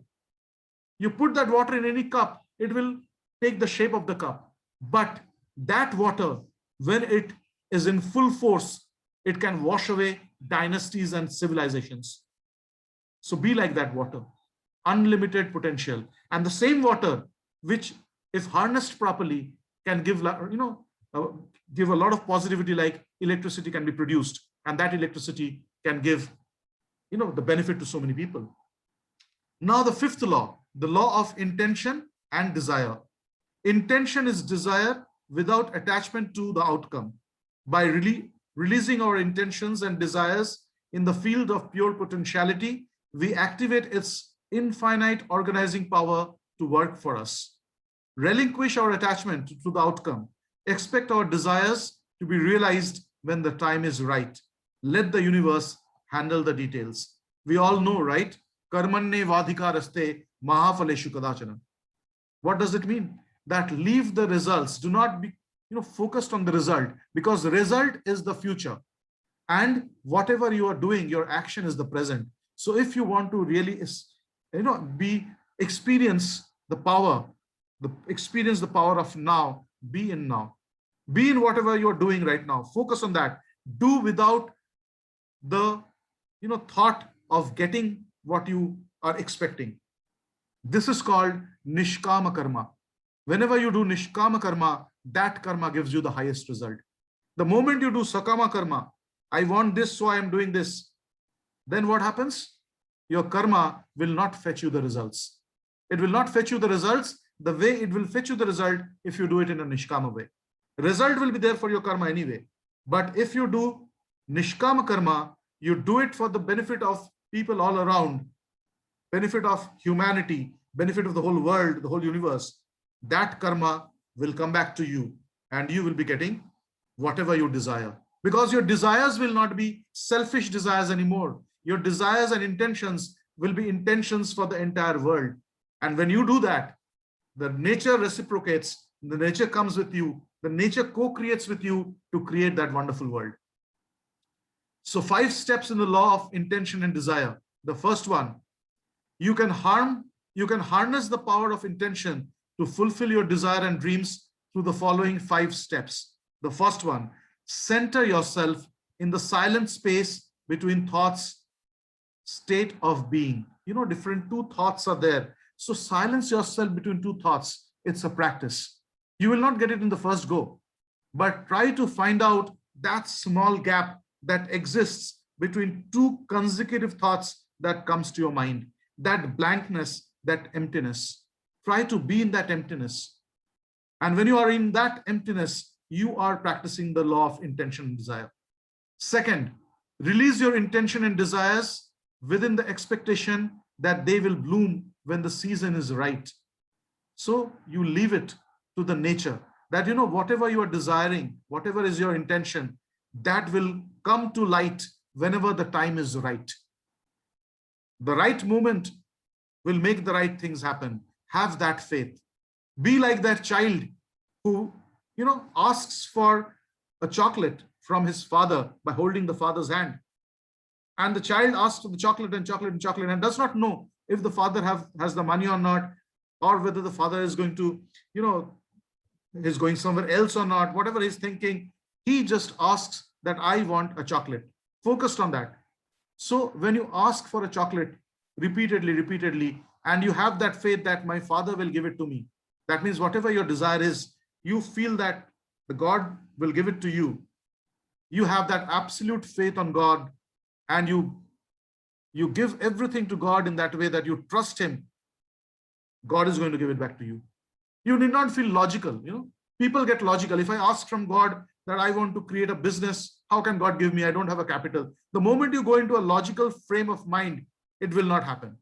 You put that water in any cup, it will take the shape of the cup. But that water, when it is in full force, it can wash away dynasties and civilizations. So be like that water, unlimited potential. And the same water, which if harnessed properly, can give, give a lot of positivity, like electricity can be produced. And that electricity can give, the benefit to so many people. Now the fifth law, the law of intention and desire. Intention is desire without attachment to the outcome. By releasing our intentions and desires in the field of pure potentiality, we activate its infinite organizing power to work for us. Relinquish our attachment to the outcome. Expect our desires to be realized when the time is right. Let the universe handle the details. We all know, right? Karmanne vadhikaraste mahaphaleshu kadachana. What does it mean? That leave the results. Do not be focused on the result, because the result is the future. And whatever you are doing, your action is the present. So if you want to really experience the power of now, be in now. Be in whatever you're doing right now. Focus on that. Do without the thought of getting what you are expecting. This is called nishkama karma. Whenever you do nishkama karma, that karma gives you the highest result. The moment you do sakama karma, I want this, so I am doing this, then what happens? Your karma will not fetch you the results. It will not fetch you the results the way it will fetch you the result if you do it in a nishkama way. Result will be there for your karma anyway. But if you do nishkama karma, you do it for the benefit of people all around, benefit of humanity, benefit of the whole world, the whole universe. That karma will come back to you, and you will be getting whatever you desire. Because your desires will not be selfish desires anymore. Your desires and intentions will be intentions for the entire world. And when you do that, the nature reciprocates, the nature comes with you, the nature co-creates with you to create that wonderful world. So 5 steps in the law of intention and desire. The first one, you can harness the power of intention to fulfill your desire and dreams through the following 5 steps. The first one, center yourself in the silent space between thoughts, state of being. Different 2 thoughts are there. So silence yourself between 2 thoughts. It's a practice. You will not get it in the first go, but try to find out that small gap that exists between 2 consecutive thoughts that comes to your mind, that blankness, that emptiness. Try to be in that emptiness. And when you are in that emptiness, you are practicing the law of intention and desire. Second, release your intention and desires within the expectation that they will bloom when the season is right. So you leave it to the nature that, whatever you are desiring, whatever is your intention, that will come to light whenever the time is right. The right moment will make the right things happen. Have that faith. Be like that child who, asks for a chocolate from his father by holding the father's hand. And the child asks for the chocolate and chocolate and chocolate and does not know if the father has the money or not, or whether the father is going to, is going somewhere else or not, whatever he's thinking. He just asks that I want a chocolate, focused on that. So when you ask for a chocolate repeatedly, and you have that faith that my father will give it to me, that means whatever your desire is, you feel that the God will give it to you. You have that absolute faith on God, and you give everything to God in that way, that you trust him. God is going to give it back to you. You need not feel logical. People get logical. If I ask from God that I want to create a business, how can God give me? I don't have a capital. The moment you go into a logical frame of mind, it will not happen.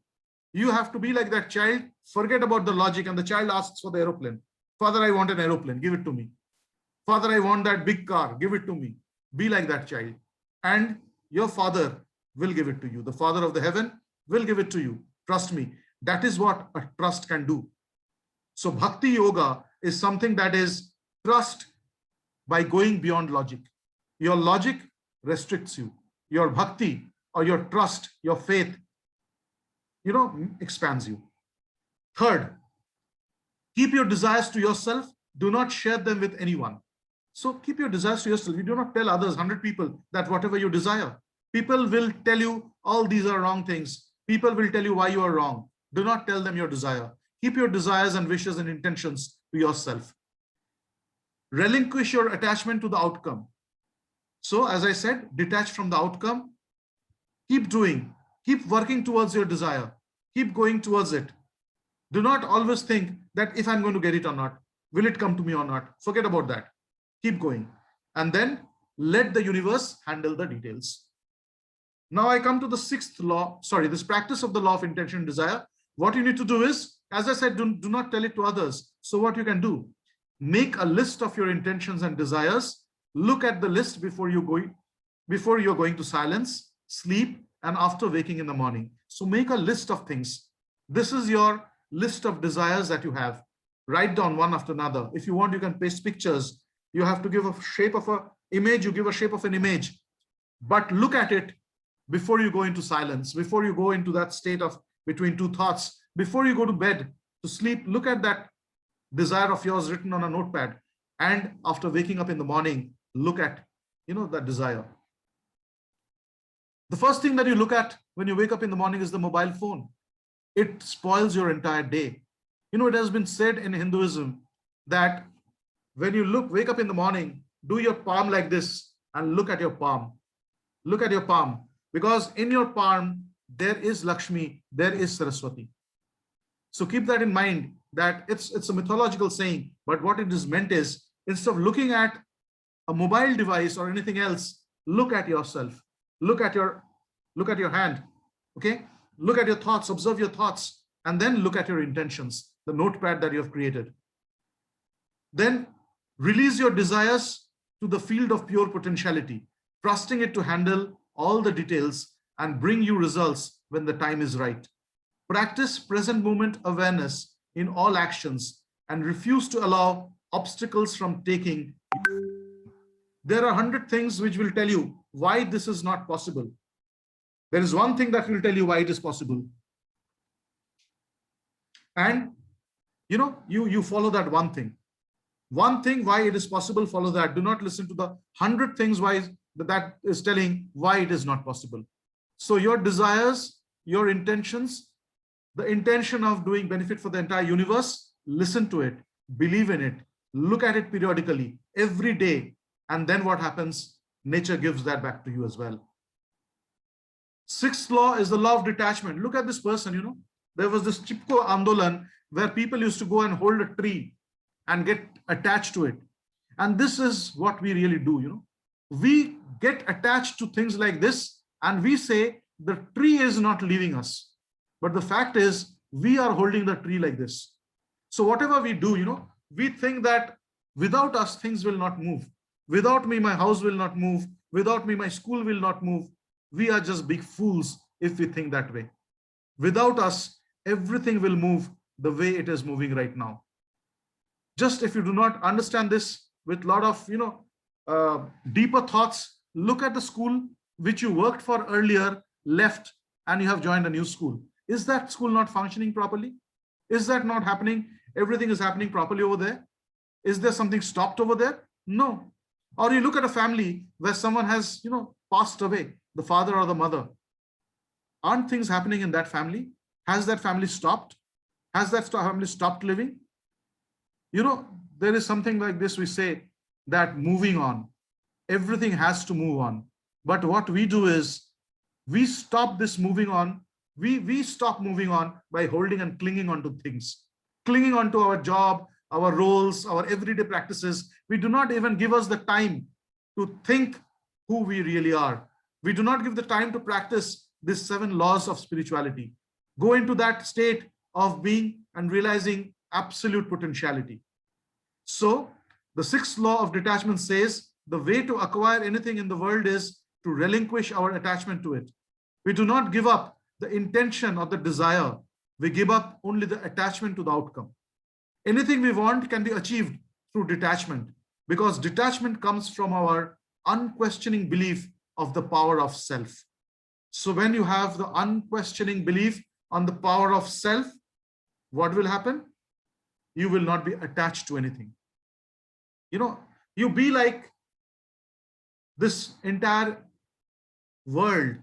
You have to be like that child, forget about the logic, and the child asks for the aeroplane. Father, I want an aeroplane, give it to me. Father, I want that big car, give it to me. Be like that child, and your Father will give it to you. The Father of the heaven will give it to you. Trust me, that is what a trust can do. So Bhakti Yoga is something that is trust by going beyond logic. Your logic restricts you. Your bhakti or your trust, your faith, expands you. Third, keep your desires to yourself. Do not share them with anyone. So keep your desires to yourself. You do not tell others, 100 people, that whatever you desire. People will tell you all these are wrong things. People will tell you why you are wrong. Do not tell them your desire. Keep your desires and wishes and intentions to yourself. Relinquish your attachment to the outcome. So as I said, detach from the outcome. Keep doing. Keep working towards your desire. Keep going towards it. Do not always think that if I'm going to get it or not, will it come to me or not? Forget about that. Keep going. And then let the universe handle the details. Now I come to the sixth law, this practice of the law of intention and desire. What you need to do is, as I said, do not tell it to others. So what you can do, make a list of your intentions and desires. Look at the list before you're going to silence, sleep, and after waking in the morning. So make a list of things. This is your list of desires that you have. Write down one after another. If you want, you can paste pictures. You have to give a shape of an image. You give a shape of an image. But look at it before you go into silence, before you go into that state of between two thoughts, before you go to bed to sleep. Look at that desire of yours written on a notepad. And after waking up in the morning, look at, that desire. The first thing that you look at when you wake up in the morning is the mobile phone. It spoils your entire day. It has been said in Hinduism that when you wake up in the morning, do your palm like this and look at your palm. Look at your palm, because in your palm, there is Lakshmi, there is Saraswati. So keep that in mind, that it's a mythological saying, but what it is meant is, instead of looking at a mobile device or anything else, look at yourself. Look at your hand. Okay? Look at your thoughts, observe your thoughts, and then look at your intentions, the notepad that you have created. Then release your desires to the field of pure potentiality, trusting it to handle all the details and bring you results when the time is right. Practice present moment awareness in all actions and refuse to allow obstacles from taking. There are 100 things which will tell you why this is not possible. There is one thing that will tell you why it is possible. And you follow that one thing. One thing why it is possible, follow that. Do not listen to the 100 things why that is telling why it is not possible. So your desires, your intentions, the intention of doing benefit for the entire universe, listen to it, believe in it, look at it periodically, every day. And then what happens? Nature gives that back to you as well. Sixth law is the law of detachment. Look at this person, there was this Chipko Andolan where people used to go and hold a tree and get attached to it. And this is what we really do, We get attached to things like this and we say the tree is not leaving us. But the fact is we are holding the tree like this. So whatever we do, we think that without us, things will not move. Without me, my house will not move. Without me, my school will not move. We are just big fools if we think that way. Without us, everything will move the way it is moving right now. Just if you do not understand this with a lot of, deeper thoughts, look at the school which you worked for earlier, left, and you have joined a new school. Is that school not functioning properly? Is that not happening? Everything is happening properly over there. Is there something stopped over there? No. Or you look at a family where someone has, passed away, the father or the mother. Aren't things happening in that family? Has that family stopped? Has that family stopped living? There is something like this, we say that moving on, everything has to move on. But what we do is we stop this moving on. We stop moving on by holding and clinging on to things. clinging onto our job, our roles, our everyday practices. We do not even give us the time to think who we really are. We do not give the time to practice these 7 laws of spirituality. Go into that state of being and realizing absolute potentiality. So the 6th law of detachment says the way to acquire anything in the world is to relinquish our attachment to it. We do not give up the intention or the desire. We give up only the attachment to the outcome. Anything we want can be achieved through detachment, because detachment comes from our unquestioning belief of the power of self. So when you have the unquestioning belief on the power of self, what will happen? You will not be attached to anything. You be like this entire world.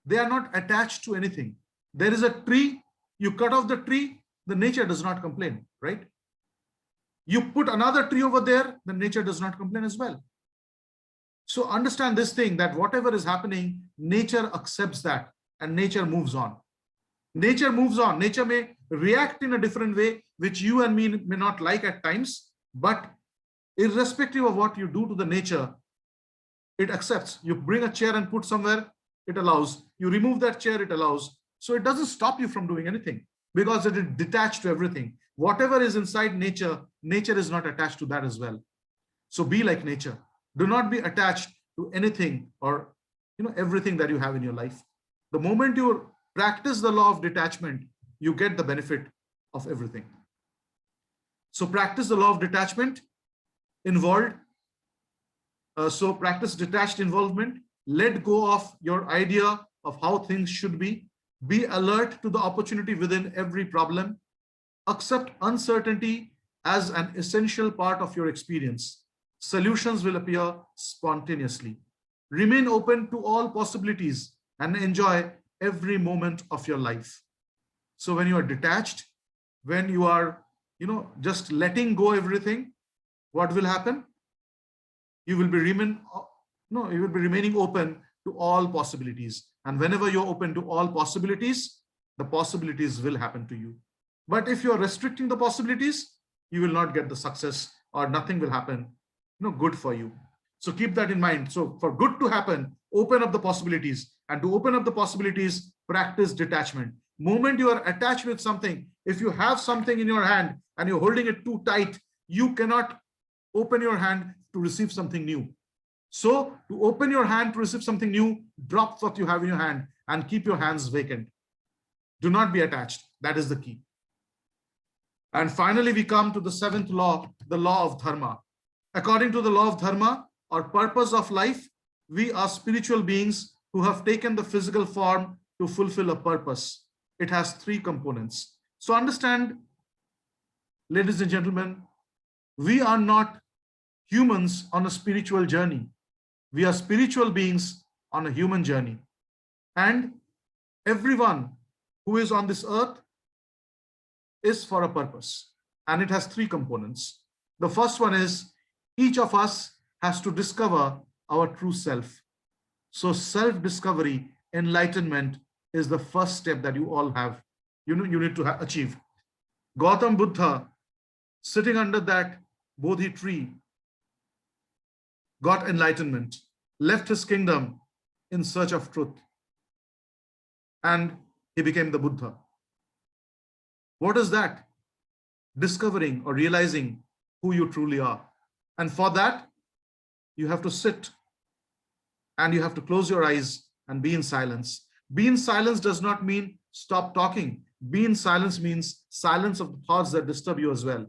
They are not attached to anything. There is a tree, you cut off the tree, the nature does not complain, right? You put another tree over there, the nature does not complain as well. So understand this thing, that whatever is happening, nature accepts that and nature moves on. Nature moves on. Nature may react in a different way, which you and me may not like at times, but irrespective of what you do to the nature, it accepts. You bring a chair and put somewhere, it allows. You remove that chair, it allows. So it doesn't stop you from doing anything, because it is detached to everything. Whatever is inside nature, nature is not attached to that as well. So be like nature. Do not be attached to anything or everything that you have in your life. The moment you practice the law of detachment, you get the benefit of everything. So practice the law of detachment involved. So practice detached involvement. Let go of your idea of how things should be. Be alert to the opportunity within every problem. Accept uncertainty as an essential part of your experience. Solutions will appear spontaneously. Remain open to all possibilities and enjoy every moment of your life. So when you are detached, when you are, just letting go everything, what will happen? You will be remaining open to all possibilities. And whenever you're open to all possibilities, the possibilities will happen to you. But if you're restricting the possibilities, you will not get the success, or nothing will happen, good for you. So keep that in mind. So for good to happen, open up the possibilities, and to open up the possibilities, practice detachment. Moment you are attached with something, if you have something in your hand and you're holding it too tight, you cannot open your hand to receive something new. So to open your hand to receive something new, drop what you have in your hand and keep your hands vacant. Do not be attached. That is the key. And finally, we come to the 7th law, the law of dharma. According to the law of dharma, or purpose of life, we are spiritual beings who have taken the physical form to fulfill a purpose. It has 3 components. So understand, ladies and gentlemen, we are not humans on a spiritual journey. We are spiritual beings on a human journey. And everyone who is on this earth is for a purpose. And it has 3 components. The first one is, each of us has to discover our true self. So self-discovery, enlightenment is the first step that you all have. You need to achieve. Gautam Buddha, sitting under that Bodhi tree, got enlightenment, left his kingdom in search of truth, and he became the Buddha. What is that? Discovering or realizing who you truly are. And for that, you have to sit and you have to close your eyes and be in silence. Be in silence does not mean stop talking. Be in silence means silence of the thoughts that disturb you as well.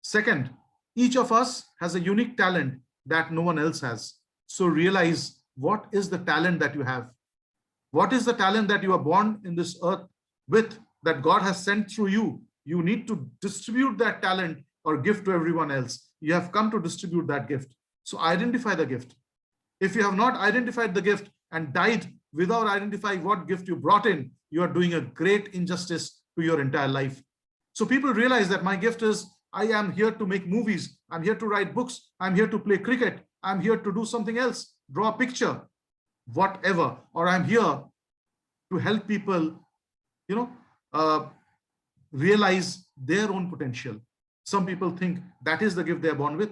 Second, each of us has a unique talent that no one else has. So realize, what is the talent that you have? What is the talent that you are born in this earth with, that God has sent through you? You need to distribute that talent or gift to everyone else. You have come to distribute that gift. So identify the gift. If you have not identified the gift and died without identifying what gift you brought in, you are doing a great injustice to your entire life. So people realize that my gift is, I am here to make movies. I'm here to write books. I'm here to play cricket. I'm here to do something else, draw a picture, whatever. Or I'm here to help people, realize their own potential. Some people think that is the gift they are born with.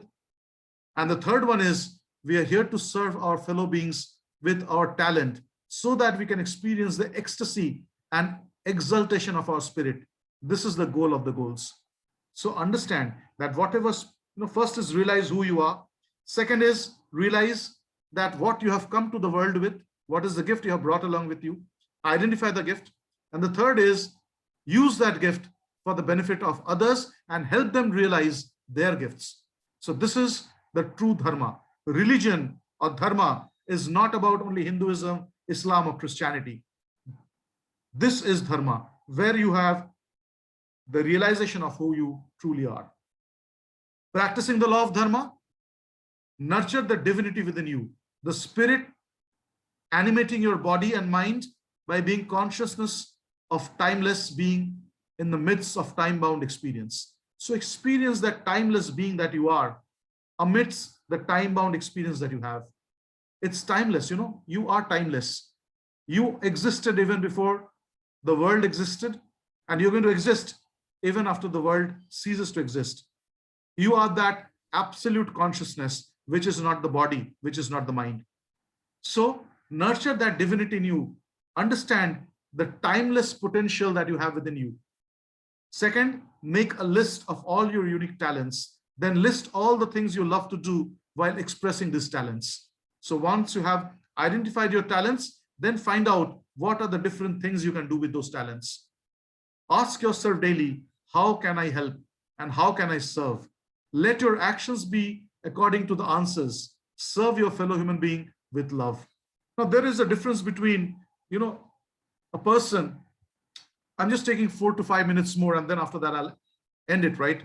And the third one is we are here to serve our fellow beings with our talent so that we can experience the ecstasy and exaltation of our spirit. This is the goal of the goals. So understand that whatever, first is realize who you are. Second is realize that what you have come to the world with, what is the gift you have brought along with you, identify the gift. And the third is use that gift for the benefit of others and help them realize their gifts. So this is the true dharma. Religion or dharma is not about only Hinduism, Islam, or Christianity. This is dharma, where you have the realization of who you truly are. Practicing the law of dharma, nurture the divinity within you, the spirit animating your body and mind by being consciousness of timeless being in the midst of time-bound experience. So experience that timeless being that you are amidst the time-bound experience that you have. It's timeless, you are timeless. You existed even before the world existed, and you're going to exist even after the world ceases to exist. You are that absolute consciousness, which is not the body, which is not the mind. So nurture that divinity in you. Understand the timeless potential that you have within you. Second, make a list of all your unique talents. Then list all the things you love to do while expressing these talents. So once you have identified your talents, then find out what are the different things you can do with those talents. Ask yourself daily, how can I help and how can I serve? Let your actions be according to the answers. Serve your fellow human being with love. Now, there is a difference between, a person. I'm just taking 4 to 5 minutes more, and then after that, I'll end it, right?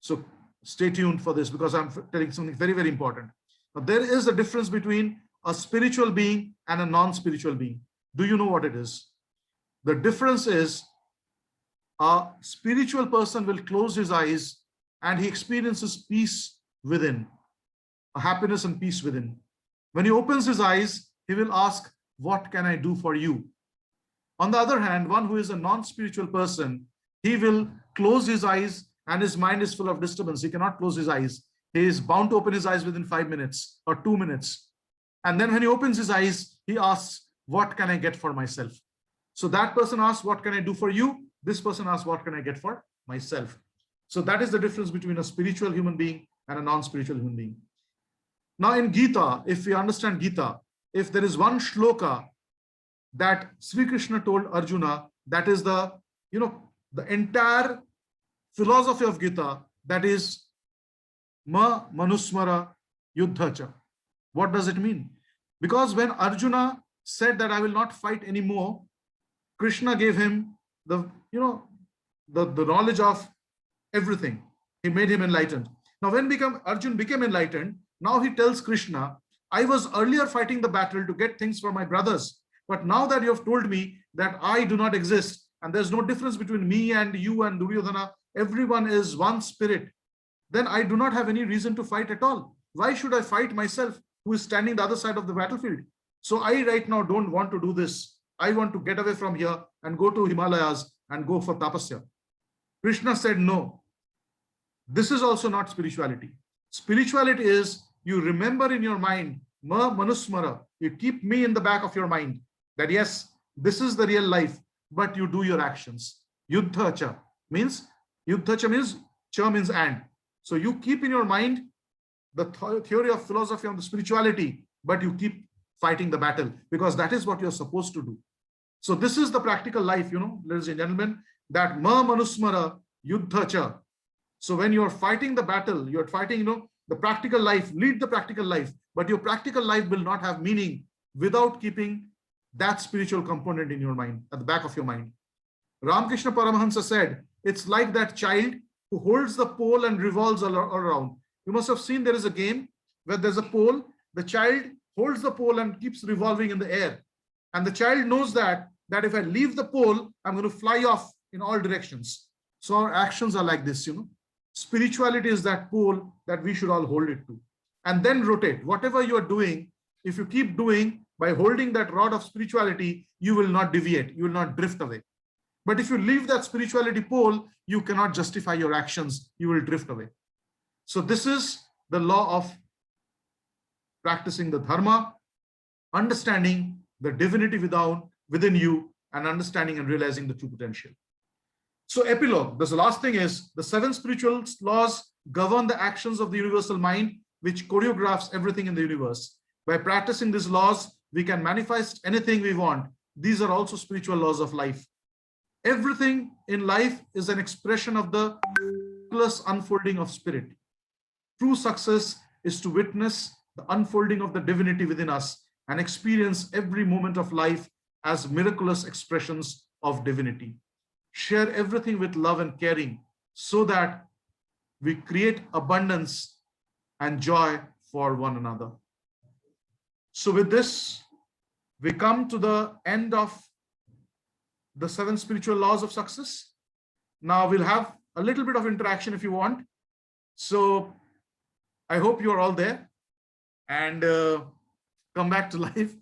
So stay tuned for this because I'm telling something very, very important. Now, there is a difference between a spiritual being and a non-spiritual being. Do you know what it is? The difference is a spiritual person will close his eyes and he experiences peace within, a happiness and peace within. When he opens his eyes, he will ask, what can I do for you? On the other hand, one who is a non-spiritual person, he will close his eyes and his mind is full of disturbance. He cannot close his eyes. He is bound to open his eyes within 5 minutes or 2 minutes. And then when he opens his eyes, he asks, what can I get for myself? So that person asks, what can I do for you? This person asks, what can I get for myself? So that is the difference between a spiritual human being and a non-spiritual human being. Now in Gita, if we understand Gita, if there is one shloka that Sri Krishna told Arjuna, that is the entire philosophy of Gita, that is Ma Manusmara Yuddhacha. What does it mean? Because when Arjuna said that I will not fight anymore, Krishna gave him the knowledge of everything. He made him enlightened. Now when Arjuna became enlightened, now he tells Krishna, I was earlier fighting the battle to get things for my brothers, but now that you have told me that I do not exist and there's no difference between me and you and Duryodhana, everyone is one spirit, then I do not have any reason to fight at all. Why should I fight myself who is standing the other side of the battlefield? So I right now don't want to do this. I want to get away from here and go to Himalayas and go for tapasya. Krishna said, no, this is also not spirituality. Spirituality is you remember in your mind, Ma Manusmara, you keep me in the back of your mind that yes, this is the real life, but you do your actions. Yuddhacha means, cha means and. So you keep in your mind the theory of philosophy on the spirituality, but you keep fighting the battle because that is what you're supposed to do. So this is the practical life, ladies and gentlemen, that Ma Manusmara Yuddhacha. So when you're fighting the battle, you're fighting, the practical life, lead the practical life, but your practical life will not have meaning without keeping that spiritual component in your mind, at the back of your mind. Ramakrishna Paramahansa said, it's like that child who holds the pole and revolves all around. You must have seen there is a game where there's a pole, the child holds the pole and keeps revolving in the air. And the child knows that if I leave the pole, I'm going to fly off in all directions. So our actions are like this, Spirituality is that pole that we should all hold it to. And then rotate. Whatever you are doing, if you keep doing by holding that rod of spirituality, you will not deviate. You will not drift away. But if you leave that spirituality pole, you cannot justify your actions. You will drift away. So this is the law of practicing the dharma, understanding the divinity within you, and understanding and realizing the true potential. So epilogue, the last thing is the 7 spiritual laws govern the actions of the universal mind, which choreographs everything in the universe. By practicing these laws, we can manifest anything we want. These are also spiritual laws of life. Everything in life is an expression of the plus unfolding of spirit. True success is to witness the unfolding of the divinity within us and experience every moment of life as miraculous expressions of divinity. Share everything with love and caring so that we create abundance and joy for one another. So with this, we come to the end of the 7 spiritual laws of success. Now we'll have a little bit of interaction if you want. So I hope you are all there and come back to life.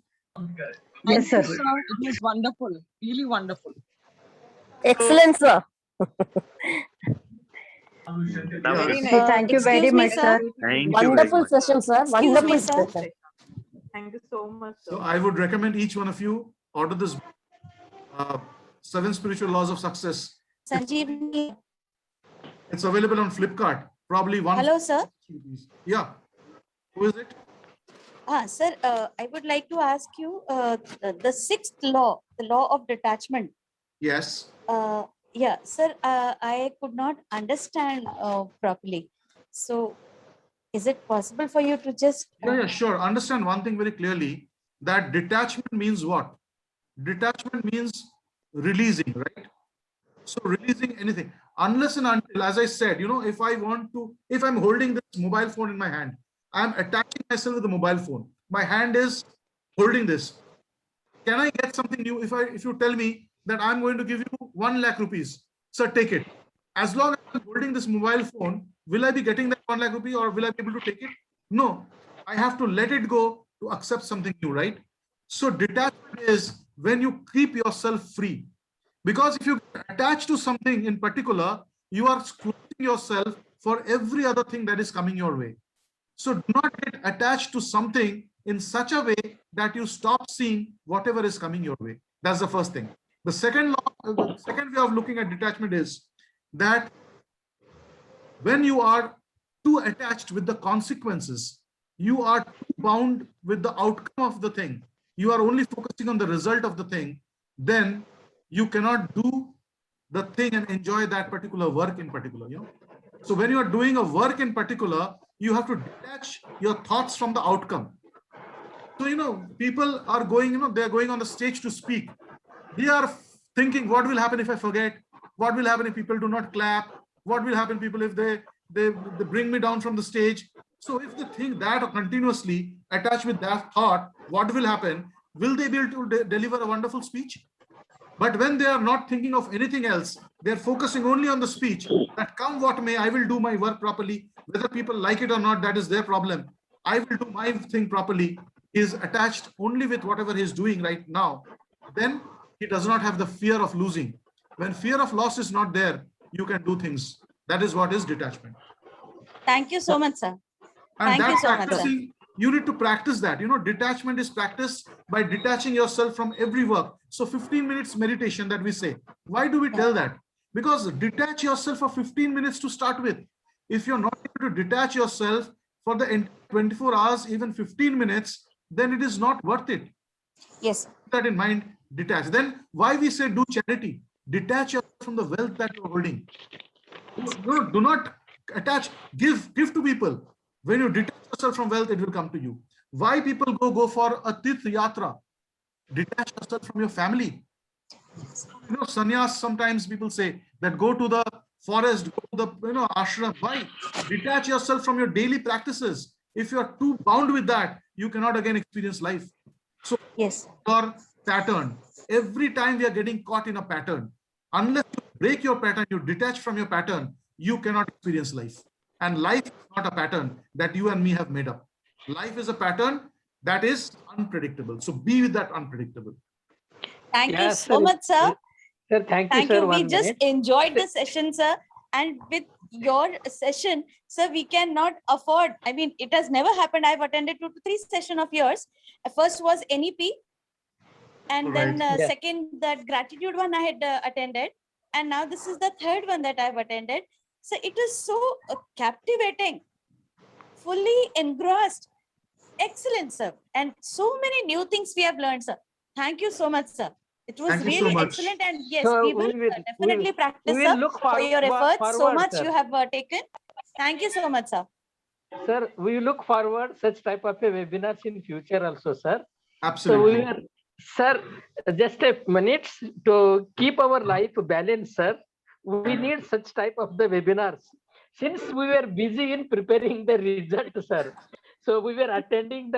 Yes, sir. It was wonderful, really wonderful. Excellent, sir. Very nice. Thank you very Excuse me, much, sir. Thank you Wonderful very much. session, sir. Excuse me, Wonderful sir. session. Thank you so much. So I would recommend each one of you order this 7 spiritual laws of success. Sanjeevani. It's available on Flipkart. Probably one. Hello, sir. Yeah. Who is it? Sir, I would like to ask you the 6th law, the law of detachment. Yes. Yeah, sir, I could not understand properly. So, is it possible for you to just? Yeah, sure. Understand one thing very clearly, that detachment means what? Detachment means releasing, right? So releasing anything, unless and until, as I said, if I'm holding this mobile phone in my hand, I'm attaching myself with the mobile phone. My hand is holding this. Can I get something new? If you tell me that I'm going to give you 1 lakh rupees, sir, take it. As long as I'm holding this mobile phone, will I be getting that 1 lakh rupee or will I be able to take it? No, I have to let it go to accept something new, right? So detachment is when you keep yourself free. Because if you attach to something in particular, you are closing yourself for every other thing that is coming your way. So do not get attached to something in such a way that you stop seeing whatever is coming your way. That's the first thing. The second way of looking at detachment is that when you are too attached with the consequences, you are too bound with the outcome of the thing, you are only focusing on the result of the thing, then you cannot do the thing and enjoy that particular work in particular. So when you are doing a work in particular, you have to detach your thoughts from the outcome. So people are going, they're going on the stage to speak. They are thinking, what will happen if I forget? What will happen if people do not clap? What will happen people if they bring me down from the stage? So if they think that continuously attached with that thought, what will happen? Will they be able to deliver a wonderful speech? But when they are not thinking of anything else, they're focusing only on the speech, that come what may, I will do my work properly. Whether people like it or not, that is their problem. I will do my thing properly. He is attached only with whatever he's doing right now. Then he does not have the fear of losing. When fear of loss is not there, you can do things. That is what is detachment. Thank you so much, sir. And Thank you so much, sir. practicing, you need to practice that. Detachment is practiced by detaching yourself from every work. So 15 minutes meditation that we say. Why do we tell that? Because detach yourself for 15 minutes to start with. If you're not able to detach yourself for the 24 hours, even 15 minutes, then it is not worth it. Yes. Keep that in mind, detach. Then why we say do charity? Detach yourself from the wealth that you're holding. Do not attach, give to people. When you detach yourself from wealth, it will come to you. Why people go for a tirth yatra? Detach yourself from your family. Sannyas, sometimes people say that go to the forest, go to the ashram. Why? Detach yourself from your daily practices. If you are too bound with that, you cannot again experience life. So yes, your pattern. Every time we are getting caught in a pattern, unless you break your pattern, you detach from your pattern, you cannot experience life. And life is not a pattern that you and me have made up. Life is a pattern that is unpredictable. So be with that unpredictable. Thank you so much, sir. Sir, thank you, Thank sir. you. We 1 just minute. enjoyed the session, sir. And with your session, sir, we cannot afford. I mean, it has never happened. I've attended 2 to 3 sessions of yours. First was NEP, and then Right. Yeah. second, that gratitude one I had attended. And now this is the third one that I've attended. So it is so captivating, fully engrossed. Excellent, sir. And so many new things we have learned, sir. Thank you so much, sir. It was Thank you so really much. excellent. And yes, So we will definitely practice, we will sir, look for your efforts. So forward, much sir. you have taken. Thank you so much, sir. Sir, we look forward such type of a webinars in future also, sir. So Absolutely. we are, sir, just a minute to keep our life balanced, sir. We need such type of the webinars. Since we were busy in preparing the result, sir, so we were attending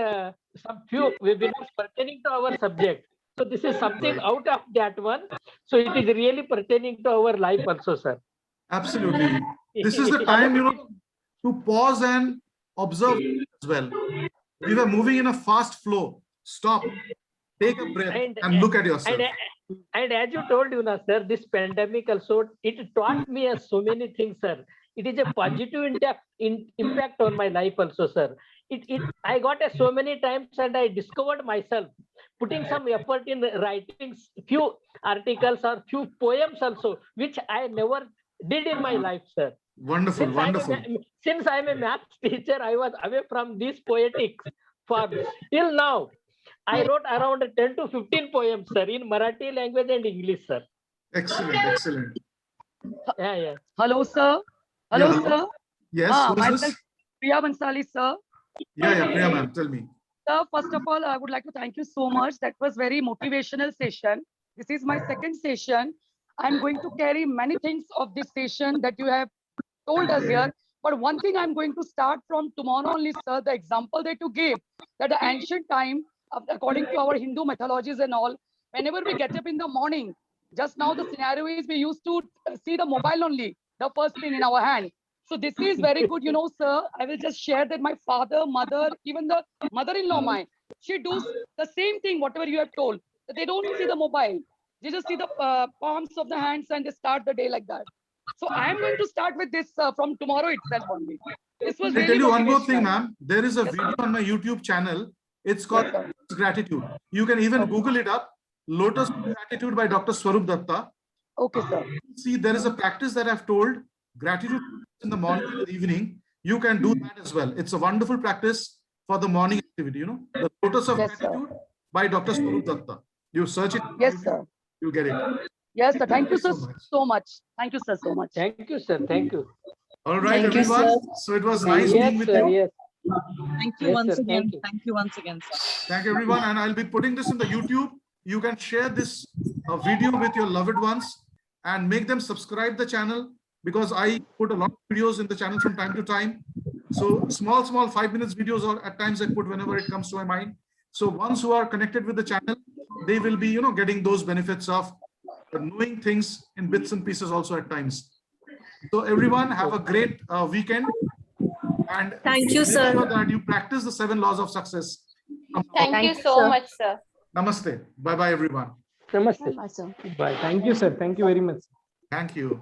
some few webinars pertaining to our subject. So this is something Right. out of that one. So it is really pertaining to our life also, sir. Absolutely. This is the time, to pause and observe as well. We were moving in a fast flow. Stop, take a breath, And and look at yourself. and as you told, sir, this pandemic also, it taught me so many things, sir. It is a positive impact on my life also, sir. I got so many times and I discovered myself putting some effort in writing few articles or few poems also, which I never did in my life, sir. Wonderful, wonderful. Since I'm a math teacher, I was away from these poetics for till now. I wrote around 10 to 15 poems, sir, in Marathi language and English, sir. Excellent, excellent. Yeah. Hello, sir. Yeah, Hello, hello. sir. Yes, who is Myself, this? Priya Bansali, sir. Yeah, Priya ma'am, tell me. Sir, first of all, I would like to thank you so much. That was very motivational session. This is my second session. I'm going to carry many things of this session that you have told us here. But one thing I'm going to start from tomorrow only, sir, the example that you gave, that the ancient time, according to our Hindu mythologies and all, whenever we get up in the morning, just now the scenario is we used to see the mobile only, the first thing in our hand. So this is very good, sir. I will just share that my father, mother, even the mother-in-law mine, she does the same thing, whatever you have told. That they don't see the mobile. They just see the palms of the hands and they start the day like that. So I am going to start with this from tomorrow itself only. This was I'll really tell you one more thing, motivational. ma'am. There is a Yes, video sir. on my YouTube channel. It's called Yes, sir. Gratitude. You can even Okay. Google it up. Lotus Gratitude by Dr. Swarup Dutta. Okay, sir. See, there is a practice that I've told. Gratitude in the morning and the evening. You can do that as well. It's a wonderful practice for the morning activity. The Lotus of Yes, sir. Gratitude by Dr. Swarup Dutta. You search it. Yes, sir. You'll get it. Yes, sir. Thank you, sir, so much. so much. Thank you, sir, so much. Thank you, sir. Thank you. All right, Thank you, everyone. sir. So it was nice Yes, being with sir. you. Yes. Thank you Yes, once sir. again. Thank you. Thank you once again, sir. Thank you, everyone. And I'll be putting this in the YouTube. You can share this video with your loved ones and make them subscribe the channel, because I put a lot of videos in the channel from time to time. So small 5 minutes videos, or at times I put whenever it comes to my mind. So ones who are connected with the channel, they will be, getting those benefits of knowing things in bits and pieces also at times. So everyone have a great weekend. And Thank you, make sir. sure that you practice the 7 laws of success. Thank you so much, sir. Namaste. Bye-bye, everyone. Namaste. Bye. Thank you, sir. Thank you very much. Thank you.